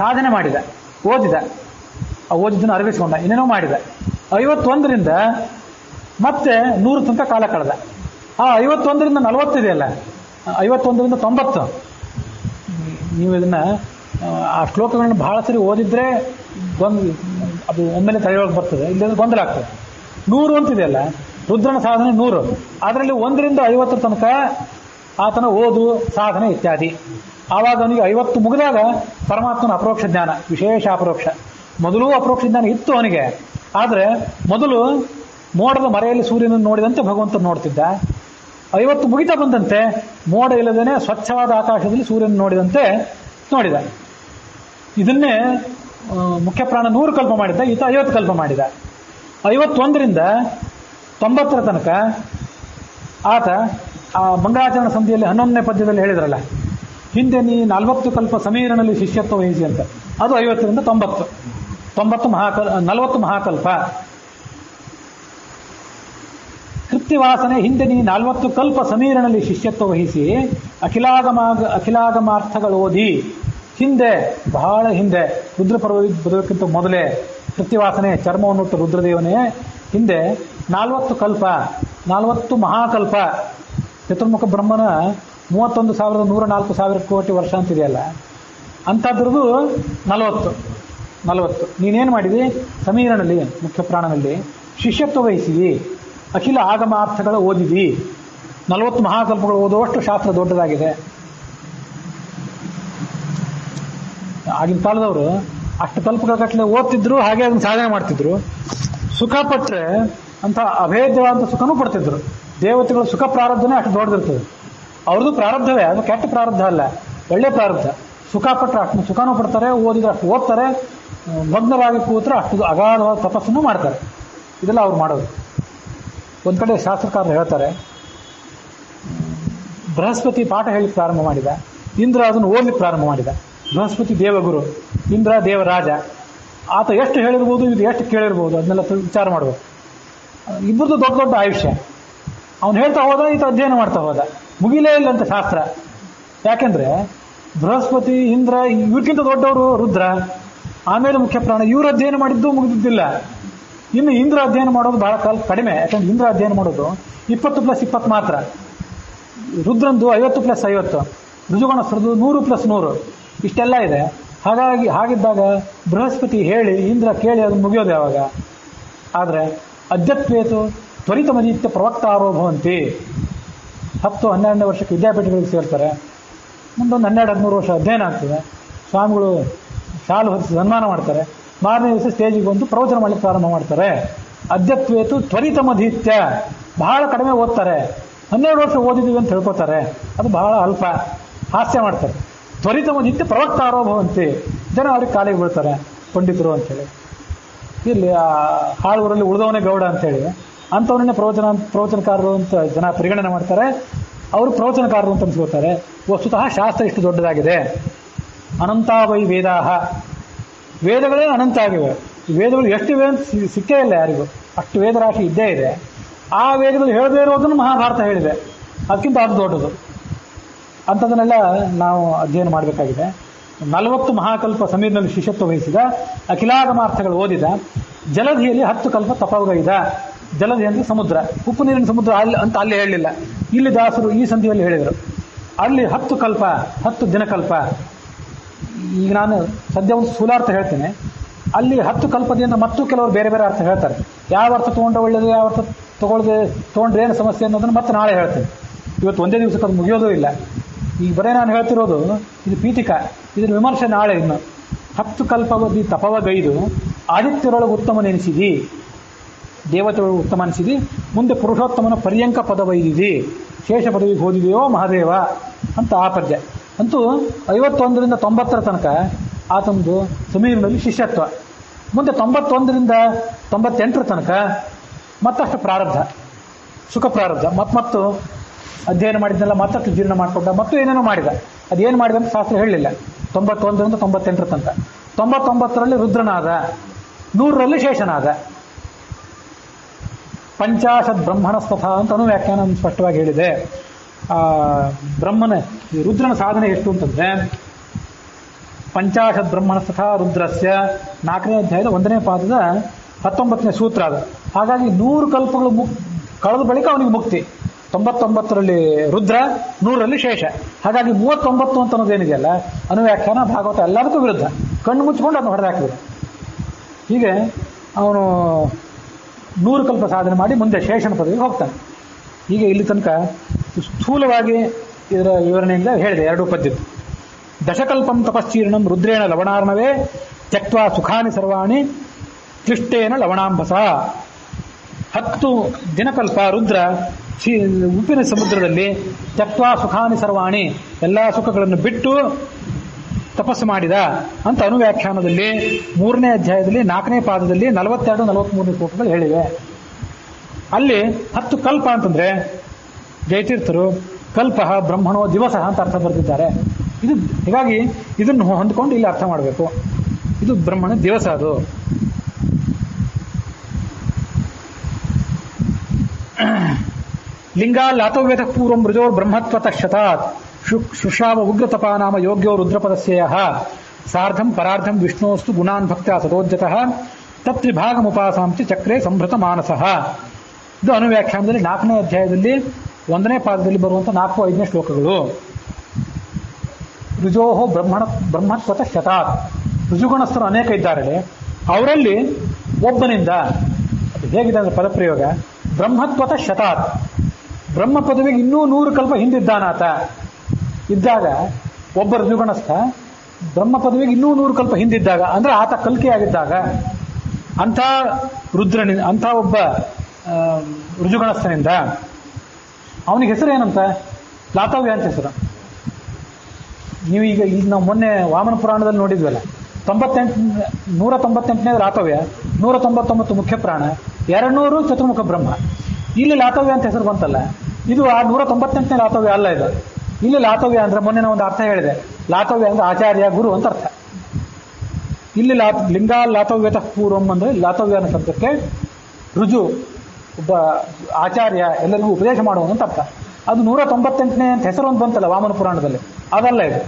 ಸಾಧನೆ ಮಾಡಿದ, ಓದಿದ, ಓದಿದ್ದನ್ನು ಅರಗಿಸಿಕೊಂಡ, ಏನೇನೋ ಮಾಡಿದ. 51ರಿಂದ ಮತ್ತೆ 100 ತನಕ ಕಾಲ ಕಳೆದ. ಆ 51ರಿಂದ 40 ಇದೆಯಲ್ಲ, 51ರಿಂದ 90, ನೀವು ಇದನ್ನು ಆ ಶ್ಲೋಕಗಳನ್ನ ಬಹಳ ಸರಿ ಓದಿದ್ರೆ ಅದು ಒಮ್ಮೆಲೆ ತಲೆಯೊಳಗೆ ಬರ್ತದೆ, ಇಲ್ಲದ್ರೆ ಗೊಂದಲ ಆಗ್ತದೆ. 100 ಅಂತಿದೆಯಲ್ಲ, ರುದ್ರನ ಸಾಧನೆ 100. ಅದರಲ್ಲಿ 1ರಿಂದ 50 ತನಕ ಆತನ ಓದು, ಸಾಧನೆ ಇತ್ಯಾದಿ. ಆವಾಗ ಅವನಿಗೆ 50 ಮುಗಿದಾಗ ಪರಮಾತ್ಮನ ಅಪರೋಕ್ಷ ಜ್ಞಾನ, ವಿಶೇಷ ಅಪರೋಕ್ಷ. ಮೊದಲು ಅಪರೋಕ್ಷ ಜ್ಞಾನ ಇತ್ತು ಅವನಿಗೆ, ಆದರೆ ಮೊದಲು ಮೋಡದ ಮರೆಯಲ್ಲಿ ಸೂರ್ಯನನ್ನು ನೋಡಿದಂತೆ ಭಗವಂತನ ನೋಡ್ತಿದ್ದ. 50 ಮುಗಿತಾ ಬಂದಂತೆ ಮೋಡ ಇಲ್ಲದೇನೆ ಸ್ವಚ್ಛವಾದ ಆಕಾಶದಲ್ಲಿ ಸೂರ್ಯನ ನೋಡಿದಂತೆ ನೋಡಿದ. ಇದನ್ನೇ ಮುಖ್ಯ ಪ್ರಾಣ 100 ಕಲ್ಪ ಮಾಡಿದ್ದ, ಈತ 50 ಕಲ್ಪ ಮಾಡಿದ. 51ರಿಂದ 90 ತನಕ ಆತ ಆ ಮಂಗಳಾಚರಣ ಸಂಧಿಯಲ್ಲಿ 11ನೇ ಪದ್ಯದಲ್ಲಿ ಹೇಳಿದ್ರಲ್ಲ, ಹಿಂದೆ ನೀ 40 ಕಲ್ಪ ಸಮೀರನಲ್ಲಿ ಶಿಷ್ಯತ್ವ ವಹಿಸಿ ಅಂತ. ಅದು 50ರಿಂದ 90, 40 ಮಹಾಕಲ್ಪ. ಕೃತ್ಯವಾಸನೆ ಹಿಂದೆ ನೀ 40 ಕಲ್ಪ ಸಮೀರನಲ್ಲಿ ಶಿಷ್ಯತ್ವ ವಹಿಸಿ ಅಖಿಲಾಗಮಾರ್ಥಗಳು ಓದಿ. ಹಿಂದೆ, ಬಹಳ ಹಿಂದೆ, ರುದ್ರಪರ್ವ ಬರೋದಕ್ಕಿಂತ ಮೊದಲೇ ಕೃತ್ಯವಾಸನೆ ಚರ್ಮವನ್ನುಟ್ಟು ರುದ್ರದೇವನೇ ಹಿಂದೆ 40 ಕಲ್ಪ, 40 ಮಹಾಕಲ್ಪ. ಚತುರ್ಮುಖ ಬ್ರಹ್ಮನ 31,104,000 ಕೋಟಿ ವರ್ಷ ಅಂತಿದೆಯಲ್ಲ, ಅಂಥದ್ರದ್ದು 40. ನೀನೇನು ಮಾಡಿದಿ? ಸಮೀರನಲ್ಲಿ, ಮುಖ್ಯ ಪ್ರಾಣನಲ್ಲಿ ಶಿಷ್ಯತ್ವ ವಹಿಸಿದಿ, ಅಖಿಲ ಆಗಮಾರ್ಥಗಳ ಓದಿದಿ. 40 ಮಹಾಕಲ್ಪಗಳು ಓದುವಷ್ಟು ಶಾಸ್ತ್ರ ದೊಡ್ಡದಾಗಿದೆ. ಆಗಿನ ಕಾಲದವರು ಅಷ್ಟು ಕಲ್ಪಗಳ ಕಟ್ಟಲೆ ಓದ್ತಿದ್ರು, ಹಾಗೆ ಅದನ್ನು ಸಾಧನೆ ಮಾಡ್ತಿದ್ರು. ಸುಖ ಪಟ್ಟರೆ ಅಂತ ಅಭೇದ್ಯವಾದ ಸುಖನೂ ಪಡ್ತಿದ್ರು. ದೇವತೆಗಳ ಸುಖ ಪ್ರಾರಬ್ಧನೇ ಅಷ್ಟು ದೊಡ್ಡದಿರ್ತದೆ. ಅವ್ರದ್ದು ಪ್ರಾರಬ್ಧವೇ, ಅದು ಕೆಟ್ಟ ಪ್ರಾರಬ್ಧ ಅಲ್ಲ, ಒಳ್ಳೆ ಪ್ರಾರಬ್ಧ. ಸುಖ ಪಟ್ಟರೆ ಅಷ್ಟು ಸುಖನೂ ಪಡ್ತಾರೆ, ಓದಿದ್ರೆ ಅಷ್ಟು ಓದ್ತಾರೆ, ಮಗ್ನರಾಗಿ ಕೂತ್ರೆ ಅಷ್ಟು ಅಗಾಧವಾದ ತಪಸ್ಸನ್ನು ಮಾಡ್ತಾರೆ. ಇದೆಲ್ಲ ಅವ್ರು ಮಾಡೋದು. ಒಂದು ಕಡೆ ಶಾಸ್ತ್ರಕಾರರು ಹೇಳ್ತಾರೆ, ಬೃಹಸ್ಪತಿ ಪಾಠ ಹೇಳಿಕ್ಕೆ ಪ್ರಾರಂಭ ಮಾಡಿದ, ಇಂದ್ರ ಅದನ್ನು ಓದಲಿಕ್ಕೆ ಪ್ರಾರಂಭ ಮಾಡಿದ. ಬೃಹಸ್ಪತಿ ದೇವಗುರು, ಇಂದ್ರ ದೇವರಾಜ. ಆತ ಎಷ್ಟು ಹೇಳಿರ್ಬೋದು, ಇದು ಎಷ್ಟು ಕೇಳಿರ್ಬೋದು, ಅದನ್ನೆಲ್ಲ ವಿಚಾರ ಮಾಡಬೇಕು. ಇಬ್ಬರದು ದೊಡ್ಡ ದೊಡ್ಡ ಆಯುಷ್ಯ. ಅವನು ಹೇಳ್ತಾ ಹೋದ, ಈತ ಅಧ್ಯಯನ ಮಾಡ್ತಾ ಹೋದ. ಮುಗಿಲೇ ಇಲ್ಲಂತ ಶಾಸ್ತ್ರ. ಯಾಕೆಂದ್ರೆ ಬೃಹಸ್ಪತಿ, ಇಂದ್ರ ಇವ್ರಿಗಿಂತ ದೊಡ್ಡವರು ರುದ್ರ, ಆಮೇಲೆ ಮುಖ್ಯ ಪ್ರಾಣ. ಇವರು ಅಧ್ಯಯನ ಮಾಡಿದ್ದು ಮುಗಿದಿದ್ದಿಲ್ಲ. ಇನ್ನು ಇಂದ್ರ ಅಧ್ಯಯನ ಮಾಡೋದು ಬಹಳ ಕಡಿಮೆ. ಯಾಕಂದ್ರೆ ಇಂದ್ರ ಅಧ್ಯಯನ ಮಾಡೋದು 20+20 ಮಾತ್ರ. ರುದ್ರಂದು 50+50, ಋಜುಗಣಸ್ರದ್ದು 100+100, ಇಷ್ಟೆಲ್ಲ ಇದೆ. ಹಾಗಿದ್ದಾಗ ಬೃಹಸ್ಪತಿ ಹೇಳಿ ಇಂದ್ರ ಕೇಳಿ ಅದನ್ನು ಮುಗಿಯೋದು ಯಾವಾಗ? ಆದರೆ ಅದ್ಯತ್ವೇತು ತ್ವರಿತ ಮದೀತ್ಯ ಪ್ರವಕ್ತಾರೋ ಭವಂತಿ. 10-12 ವರ್ಷಕ್ಕೆ ವಿದ್ಯಾಪೀಠಗಳಿಗೆ ಸೇರ್ತಾರೆ. ಮುಂದೊಂದು 12-13 ವರ್ಷ ಅಧ್ಯಯನ ಆಗ್ತದೆ. ಸ್ವಾಮಿಗಳು ಶಾಲು ಹೊರಿಸಿ ಸನ್ಮಾನ ಮಾಡ್ತಾರೆ. ಮಾರನೇ ದಿವಸ ಸ್ಟೇಜಿಗೆ ಬಂದು ಪ್ರವಚನ ಮಾಡಲಿಕ್ಕೆ ಪ್ರಾರಂಭ ಮಾಡ್ತಾರೆ. ಅದ್ಯತ್ವೇತು ತ್ವರಿತ ಮದೀತ್ಯ, ಬಹಳ ಕಡಿಮೆ ಓದ್ತಾರೆ. 12 ವರ್ಷ ಓದಿದ್ದೀವಿ ಅಂತ ಹೇಳ್ಕೊತಾರೆ, ಅದು ಬಹಳ ಅಲ್ಪ. ಹಾಸ್ಯ ಮಾಡ್ತಾರೆ. ತ್ವರಿತ ಮದೀತ್ಯ ಪ್ರವಕ್ತಾರೋ ಭವಂತಿ, ಜನ ಅವ್ರಿಗೆ ಕಾಲಿಗೆ ಬೀಳ್ತಾರೆ ಪಂಡಿತರು ಅಂತೇಳಿ. ಇಲ್ಲಿ ಹಾಳೂರಲ್ಲಿ ಉಳಿದವನೇ ಗೌಡ ಅಂತೇಳಿ ಅಂಥವನ್ನೇ ಪ್ರವಚನಕಾರರು ಅಂತ ಜನ ಪರಿಗಣನೆ ಮಾಡ್ತಾರೆ. ಅವರು ಪ್ರವಚನಕಾರರು ಅಂತ ಅನ್ಸ್ಕೋತಾರೆ. ವಸ್ತುತಃ ಶಾಸ್ತ್ರ ಇಷ್ಟು ದೊಡ್ಡದಾಗಿದೆ. ಅನಂತಾವೈ ವೇದಾಹ, ವೇದಗಳೇ ಅನಂತ ಆಗಿವೆ. ವೇದಗಳು ಎಷ್ಟು ವೇದ ಸಿಕ್ಕೇ ಇಲ್ಲ ಯಾರಿಗೂ, ಅಷ್ಟು ವೇದರಾಶಿ ಇದ್ದೇ ಇದೆ. ಆ ವೇದಗಳು ಹೇಳದೇ ಇರೋದನ್ನು ಮಹಾಭಾರತ ಹೇಳಿದೆ, ಅದಕ್ಕಿಂತ ಅದು ದೊಡ್ಡದು. ಅಂಥದನ್ನೆಲ್ಲ ನಾವು ಅಧ್ಯಯನ ಮಾಡಬೇಕಾಗಿದೆ. 40 ಮಹಾಕಲ್ಪ ಸಮೀರನಲ್ಲಿ ಶಿಷ್ಯತ್ವ ವಹಿಸಿದ, ಅಖಿಲಾಗಮಾರ್ಥಗಳು ಓದಿದ, ಜಲಧಿಯಲ್ಲಿ 10 ಕಲ್ಪ ತಪವಗೈದ. ಜಲಧಿ ಅಂದರೆ ಸಮುದ್ರ, ಉಪ್ಪು ನೀರಿನ ಸಮುದ್ರ ಅಂತ ಅಲ್ಲಿ ಹೇಳಲಿಲ್ಲ. ಇಲ್ಲಿ ದಾಸರು ಈ ಸಂಧಿಯಲ್ಲಿ ಹೇಳಿದರು. ಅಲ್ಲಿ 10 ಕಲ್ಪ, 10 ದಿನಕಲ್ಪ. ಈಗ ನಾನು ಸದ್ಯ ಒಂದು ಸ್ಥೂಲಾರ್ಥ ಹೇಳ್ತೇನೆ. ಅಲ್ಲಿ 10 ಕಲ್ಪದಿಂದ ಮತ್ತು ಕೆಲವರು ಬೇರೆ ಬೇರೆ ಅರ್ಥ ಹೇಳ್ತಾರೆ. ಯಾವ ಅರ್ಥ ತೊಗೊಂಡ್ರೆ ಒಳ್ಳೆಯದು, ಯಾವ ಅರ್ಥ ತೊಗೊಂಡ್ರೆ ಏನು ಸಮಸ್ಯೆ ಅನ್ನೋದನ್ನು ಮತ್ತೆ ನಾಳೆ ಹೇಳ್ತೇನೆ. ಇವತ್ತು ಒಂದೇ ದಿವಸಕ್ಕೆ ಅದು ಮುಗಿಯೋದೂ ಇಲ್ಲ. ಈಗ ಬರೀ ನಾನು ಹೇಳ್ತಿರೋದು ಇದು ಪೀಠಿಕ, ಇದರ ವಿಮರ್ಶೆ ನಾಳೆ. ಇನ್ನು 10 ಕಲ್ಪವಧಿ ತಪವಗೈದು ಆದಿತ್ಯರೊಳಗೆ ಉತ್ತಮ ನೆನೆಸಿದಿ. ದೇವತೆಗಳು ಉತ್ತಮ ಅನಿಸಿದಿ, ಮುಂದೆ ಪುರುಷೋತ್ತಮನ ಪರ್ಯಂಕ ಪದವೈದಿದಿ, ಶೇಷ ಪದವಿಗೆ ಹೋದಿದೆಯೋ ಮಹಾದೇವ ಅಂತ ಆ ಪದ್ಯ. ಅಂತೂ 51ರಿಂದ 90ರ ತನಕ ಆತಂದು ಸಮೀರಿನಲ್ಲಿ ಶಿಷ್ಯತ್ವ. ಮುಂದೆ 91ರಿಂದ 98ರ ತನಕ ಮತ್ತಷ್ಟು ಪ್ರಾರಬ್ಧ, ಸುಖ ಪ್ರಾರಬ್ಧ, ಮತ್ತು ಅಧ್ಯಯನ ಮಾಡಿದ್ನೆಲ್ಲ ಮತ್ತಷ್ಟು ಜೀರ್ಣ ಮಾಡಿಕೊಂಡ, ಮತ್ತು ಏನೇನೋ ಮಾಡಿದ. ಅದೇನು ಮಾಡಿದ ಅಂತ ಶಾಸ್ತ್ರ ಹೇಳಲಿಲ್ಲ. 91ರಿಂದ 98ರ ತನಕ. 99ರಲ್ಲಿ ರುದ್ರನಾದ, 100ರಲ್ಲಿ ಶೇಷನಾದ. ಪಂಚಾಶತ್ ಬ್ರಹ್ಮಣಸ್ತಥ ಅಂತ ವ್ಯಾಖ್ಯಾನ ಸ್ಪಷ್ಟವಾಗಿ ಹೇಳಿದೆ. ಬ್ರಹ್ಮನ ರುದ್ರನ ಸಾಧನೆ ಎಷ್ಟು ಅಂತಂದ್ರೆ, ಪಂಚಾಶತ್ ಬ್ರಹ್ಮಣಸ್ತಥ ರುದ್ರಸ್ಯ 4ನೇ ಅಧ್ಯಾಯದ 1ನೇ ಪಾದದ 19ನೇ ಸೂತ್ರ ಅದು. ಹಾಗಾಗಿ 100 ಕಲ್ಪಗಳು ಕಳೆದ ಬಳಿಕ ಅವನಿಗೆ ಮುಕ್ತಿ. 99ರಲ್ಲಿ ರುದ್ರ, 100ರಲ್ಲಿ ಶೇಷ. ಹಾಗಾಗಿ 39 ಅಂತ ಅನ್ನೋದೇನಿದೆಯಲ್ಲ, ಅನುವ್ಯಾಖ್ಯಾನ ಭಾಗವತ ಎಲ್ಲದಕ್ಕೂ ವಿರುದ್ಧ. ಕಣ್ಣು ಮುಚ್ಚಿಕೊಂಡು ಅದನ್ನು ಹೊಡೆದಾಕಿದ್ರು. ಹೀಗೆ ಅವನು 100 ಕಲ್ಪ ಸಾಧನೆ ಮಾಡಿ ಮುಂದೆ ಶೇಷನ ಪದವಿಗೆ ಹೋಗ್ತಾನೆ. ಹೀಗೆ ಇಲ್ಲಿ ತನಕ ಸ್ಥೂಲವಾಗಿ ಇದರ ವಿವರಣೆಯಿಂದ ಹೇಳಿದೆ 2 ಪದ್ಯದ್ದು. ದಶಕಲ್ಪಂ ತಪಶ್ಚೀರ್ಣಂ ರುದ್ರೇಣ ಲವಣಾರ್ಣವೇ ತ್ಯಕ್ವಾ ಸುಖಾನಿ ಸರ್ವಾಣಿ ಕ್ಲಿಷ್ಟೇನ ಲವಣಾಂಬಸ. 10 ದಿನಕಲ್ಪ ರುದ್ರ ಉಪ್ಪಿನ ಸಮುದ್ರದಲ್ಲಿ ತ್ಯಕ್ವಾ ಸುಖಾನಿ ಸರ್ವಾಣಿ, ಎಲ್ಲ ಸುಖಗಳನ್ನು ಬಿಟ್ಟು ತಪಸ್ಸು ಮಾಡಿದ ಅಂತ ಅನುವ್ಯಾಖ್ಯಾನದಲ್ಲಿ 3ನೇ ಅಧ್ಯಾಯದಲ್ಲಿ 4ನೇ ಪಾದದಲ್ಲಿ 42-43 ಶ್ಲೋಕಗಳು ಹೇಳಿವೆ. ಅಲ್ಲಿ 10 ಕಲ್ಪ ಅಂತಂದ್ರೆ ಜಯತೀರ್ಥರು ಕಲ್ಪ ಬ್ರಹ್ಮಣೋ ದಿವಸ ಅಂತ ಅರ್ಥ ಬರೆದಿದ್ದಾರೆ. ಇದು ಹೀಗಾಗಿ ಇದನ್ನು ಹೊಂದ್ಕೊಂಡು ಇಲ್ಲಿ ಅರ್ಥ ಮಾಡಬೇಕು. ಇದು ಬ್ರಹ್ಮಣ ದಿವಸ. ಅದು ಲಿಂಗಾ ಲಾತವ್ಯತಃ ಪೂರ್ವಂ ಮೃಜೋರ್ ಬ್ರಹ್ಮತ್ವತಃ ಶತಾತ್ ಶುಶ್ರಾವ ಉಗ್ರತಪಾ ನಾಮ ಯೋಗ್ಯೋ ರುದ್ರಪದಸ್ಯ ಸಾರ್ಧಂ ಪರಾರ್ಧಂ ವಿಷ್ಣೋಸ್ತು ಗುಣಾನ್ ಭಕ್ತ್ಯಾ ಸದೋದ್ಯತಃ ತತ್ರಿಭಾಗಮುಪಾಸಾಂಚಿ ಚಕ್ರೇ ಸಂಭೃತ ಮಾನಸಃ. ಇದು ಅನುವ್ಯಾಖ್ಯಾನದಲ್ಲಿ 4ನೇ ಅಧ್ಯಾಯದಲ್ಲಿ 1ನೇ ಪಾದದಲ್ಲಿ ಬರುವಂಥ 4-5ನೇ ಶ್ಲೋಕಗಳು. ರುಜೋಹೋ ಬ್ರಹ್ಮತ್ವತಃ ಶತಾತ್. ರುಜುಗುಣಸ್ಥರು ಅನೇಕ ಇದ್ದಾರೆ. ಅವರಲ್ಲಿ ಒಬ್ಬನಿಂದ ಹೇಗಿದೆ ಅಂದರೆ ಪದಪ್ರಯೋಗ, ಬ್ರಹ್ಮತ್ವತಃ ಶತಾತ್, ಬ್ರಹ್ಮ ಪದವಿಗೆ ಇನ್ನೂ 100 ಕಲ್ಪ ಹಿಂದಿದ್ದಾನಾತ. ಇದ್ದಾಗ ಒಬ್ಬ ರುಜುಗುಣಸ್ಥ ಬ್ರಹ್ಮ ಪದವಿಗೆ ಇನ್ನೂ 100 ಕಲ್ಪ ಹಿಂದಿದ್ದಾಗ, ಅಂದ್ರೆ ಆತ ಕಲ್ಕಿಯಾಗಿದ್ದಾಗ, ಅಂಥ ರುದ್ರನಿಂದ, ಅಂಥ ಒಬ್ಬ ರುಜುಗುಣಸ್ಥನಿಂದ ಅವನಿಗೆ ಹೆಸರು ಏನಂತ? ಲಾತವ್ಯ ಅಂತ ಹೆಸರು. ನೀವೀಗ ನಾವು ಮೊನ್ನೆ ವಾಮನ ಪುರಾಣದಲ್ಲಿ ನೋಡಿದ್ವಲ್ಲ, 198ನೇ ಲಾತವ್ಯ, 199 ಮುಖ್ಯ ಪ್ರಾಣ, 200 ಚತುರ್ಮುಖ ಬ್ರಹ್ಮ. ಇಲ್ಲಿ ಲಾತವ್ಯ ಅಂತ ಹೆಸರು ಬಂತಲ್ಲ, ಇದು ಆ 198ನೇ ಲಾತವ್ಯ ಅಲ್ಲ. ಇದು ಇಲ್ಲಿ ಲಾತವ್ಯ ಅಂದ್ರೆ ಮೊನ್ನೆ ನಾವು ಒಂದು ಅರ್ಥ ಹೇಳಿದೆ. ಲಾತವ್ಯ ಅಂದ್ರೆ ಆಚಾರ್ಯ ಗುರು ಅಂತ ಅರ್ಥ. ಇಲ್ಲಿ ಲಿಂಗಾ ಲಾತವ್ಯತಃ ಪೂರ್ವಂ ಅಂದ್ರೆ ಲಾತವ್ಯ ಅನ್ನೋ ಶಬ್ದಕ್ಕೆ ರುಜು, ಒಬ್ಬ ಆಚಾರ್ಯ, ಎಲ್ಲರಿಗೂ ಉಪದೇಶ ಮಾಡುವನು ಅಂತ ಅರ್ಥ. ಅದು 198ನೇ ಅಂತ ಹೆಸರು ಒಂದು ಬಂತಲ್ಲ ವಾಮನ ಪುರಾಣದಲ್ಲಿ, ಅದಲ್ಲ ಇದು.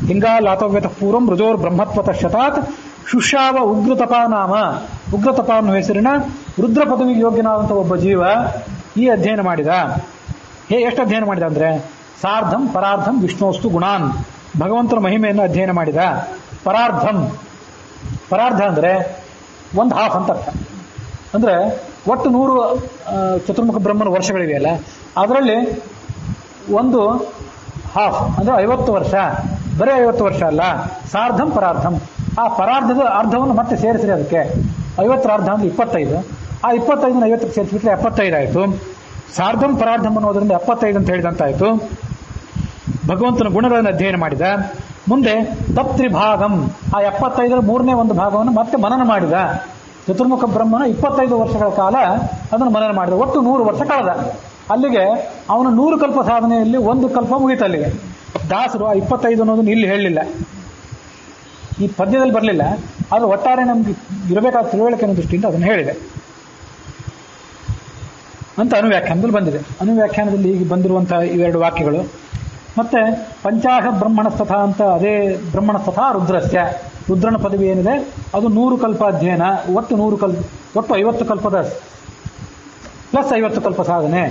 ಲಿಂಗಾ ಲಾತವ್ಯತಃ ಪೂರ್ವಂ ರುಜೋರ್ ಬ್ರಹ್ಮತ್ವತಃ ಶತಾತ್ ಶುಶ್ರಾವ ಉಗ್ರತಪ ನಾಮ. ಉಗ್ರತಪ ಅನ್ನೋ ಹೆಸರಿನ ರುದ್ರ ಪದವಿಗೆ ಯೋಗ್ಯನಾದಂಥ ಒಬ್ಬ ಜೀವ ಈ ಅಧ್ಯಯನ ಮಾಡಿದ. ಎಷ್ಟು ಅಧ್ಯಯನ ಮಾಡಿದ ಅಂದ್ರೆ, ಸಾರ್ಧಂ ಪರಾರ್ಧಂ ವಿಷ್ಣೋಸ್ತು ಗುಣಾನ್, ಭಗವಂತನ ಮಹಿಮೆಯನ್ನು ಅಧ್ಯಯನ ಮಾಡಿದ. ಪರಾರ್ಧ ಅಂದ್ರೆ 1/2 ಅಂತ ಅರ್ಥ. ಅಂದ್ರೆ ಒಟ್ಟು 100 ಚತುರ್ಮುಖ ಬ್ರಹ್ಮನ ವರ್ಷಗಳಿವೆಯಲ್ಲ, ಅದರಲ್ಲಿ 1/2 ಅಂದ್ರೆ 50 ವರ್ಷ. ಬರೀ 50 ವರ್ಷ ಅಲ್ಲ, ಸಾರ್ಧಂ ಪರಾರ್ಧಂ. ಆ ಪರಾರ್ಧದ ಅರ್ಧವನ್ನು ಮತ್ತೆ ಸೇರಿಸಿರಿ. ಅದಕ್ಕೆ 50ರ ಅರ್ಧ ಅಂದ್ರೆ 25. ಆ 25ನ 50ಕ್ಕೆ ಸೇರಿಸಿಬಿಟ್ರೆ 75 ಆಯಿತು. ಸಾರ್ಧಂ ಪರಾರ್ಧಂ ಅನ್ನೋದರಿಂದ 75 ಅಂತ ಹೇಳಿದಂತಾಯಿತು. ಭಗವಂತನ ಗುಣಗಳನ್ನು ಅಧ್ಯಯನ ಮಾಡಿದ. ಮುಂದೆ ತತ್ರಿಭಾಗಂ, ಆ 75ರ 3ನೇ ಒಂದು ಭಾಗವನ್ನು ಮತ್ತೆ ಮನನ ಮಾಡಿದ. ಚತುರ್ಮುಖ ಬ್ರಹ್ಮನ 25 ವರ್ಷಗಳ ಕಾಲ ಅದನ್ನು ಮನನ ಮಾಡಿದ. ಒಟ್ಟು 100 ವರ್ಷ ಕಳೆದ. ಅಲ್ಲಿಗೆ ಅವನ 100 ಕಲ್ಪ ಸಾಧನೆಯಲ್ಲಿ 1 ಕಲ್ಪ ಮುಗಿತು. ಅಲ್ಲಿಗೆ ದಾಸರು ಆ 25 ಅನ್ನೋದನ್ನು ಇಲ್ಲಿ ಹೇಳಲಿಲ್ಲ, ಈ ಪದ್ಯದಲ್ಲಿ ಬರಲಿಲ್ಲ. ಆದರೆ ಒಟ್ಟಾರೆ ನಮ್ಗೆ ಇರಬೇಕಾದ ತಿಳುವಳಿಕೆ ಅನ್ನೋ ದೃಷ್ಟಿಯಿಂದ ಅದನ್ನು ಹೇಳಿದೆ ಅಂತ ಅನುವ್ಯಾಖ್ಯಾನದಲ್ಲಿ ಬಂದಿದೆ. ಅನುವ್ಯಾಖ್ಯಾನದಲ್ಲಿ ಈಗ ಬಂದಿರುವಂತಹ ಇವೆರಡು ವಾಕ್ಯಗಳು. ಮತ್ತೆ ಪಂಚಾಶ ಬ್ರಹ್ಮಣಸ್ತಥ ಅಂತ, ಅದೇ ಬ್ರಹ್ಮಣಸ್ತಥ ರುದ್ರಸ್ಯ, ರುದ್ರನ ಪದವಿ ಏನಿದೆ ಅದು 100 ಕಲ್ಪ ಅಧ್ಯಯನ, ಒಟ್ಟು 50 ಕಲ್ಪದ ಪ್ಲಸ್ 50 ಕಲ್ಪ ಸಾಧನೆ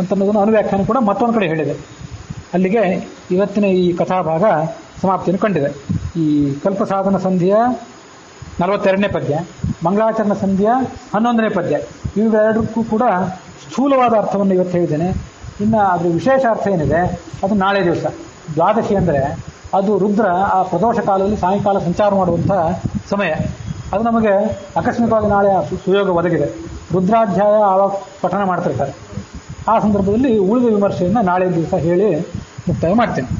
ಅಂತನ್ನೋದನ್ನು ಅನುವ್ಯಾಖ್ಯಾನ ಕೂಡ ಮತ್ತೊಂದು ಕಡೆ ಹೇಳಿದೆ. ಅಲ್ಲಿಗೆ ಇವತ್ತಿನ ಈ ಕಥಾಭಾಗ ಸಮಾಪ್ತಿಯನ್ನು ಕಂಡಿದೆ. ಈ ಕಲ್ಪ ಸಾಧನ ಸಂಧಿಯ 42ನೇ ಪದ್ಯ, ಮಂಗಳಾಚರಣ ಸಂಧಿಯ 11ನೇ ಪದ್ಯ, ಇವೆರಡಕ್ಕೂ ಕೂಡ ಸ್ಥೂಲವಾದ ಅರ್ಥವನ್ನು ಇವತ್ತು ಹೇಳಿದ್ದೇನೆ. ಇನ್ನು ಅದರ ವಿಶೇಷ ಅರ್ಥ ಏನಿದೆ ಅದು ನಾಳೆ ದಿವಸ. ದ್ವಾದಶಿ ಅಂದರೆ ಅದು ರುದ್ರ ಆ ಪ್ರದೋಷ ಕಾಲದಲ್ಲಿ ಸಾಯಂಕಾಲ ಸಂಚಾರ ಮಾಡುವಂಥ ಸಮಯ. ಅದು ನಮಗೆ ಆಕಸ್ಮಿಕವಾಗಿ ನಾಳೆ ಸುಯೋಗ ಒದಗಿದೆ. ರುದ್ರಾಧ್ಯಾಯ ಆವಾಗ ಪಠನ ಮಾಡ್ತಿರ್ತಾರೆ. ಆ ಸಂದರ್ಭದಲ್ಲಿ ಉಳಿದ ವಿಮರ್ಶೆಯನ್ನು ನಾಳೆ ದಿವಸ ಹೇಳಿ ಮುಕ್ತಾಯ ಮಾಡ್ತೇನೆ.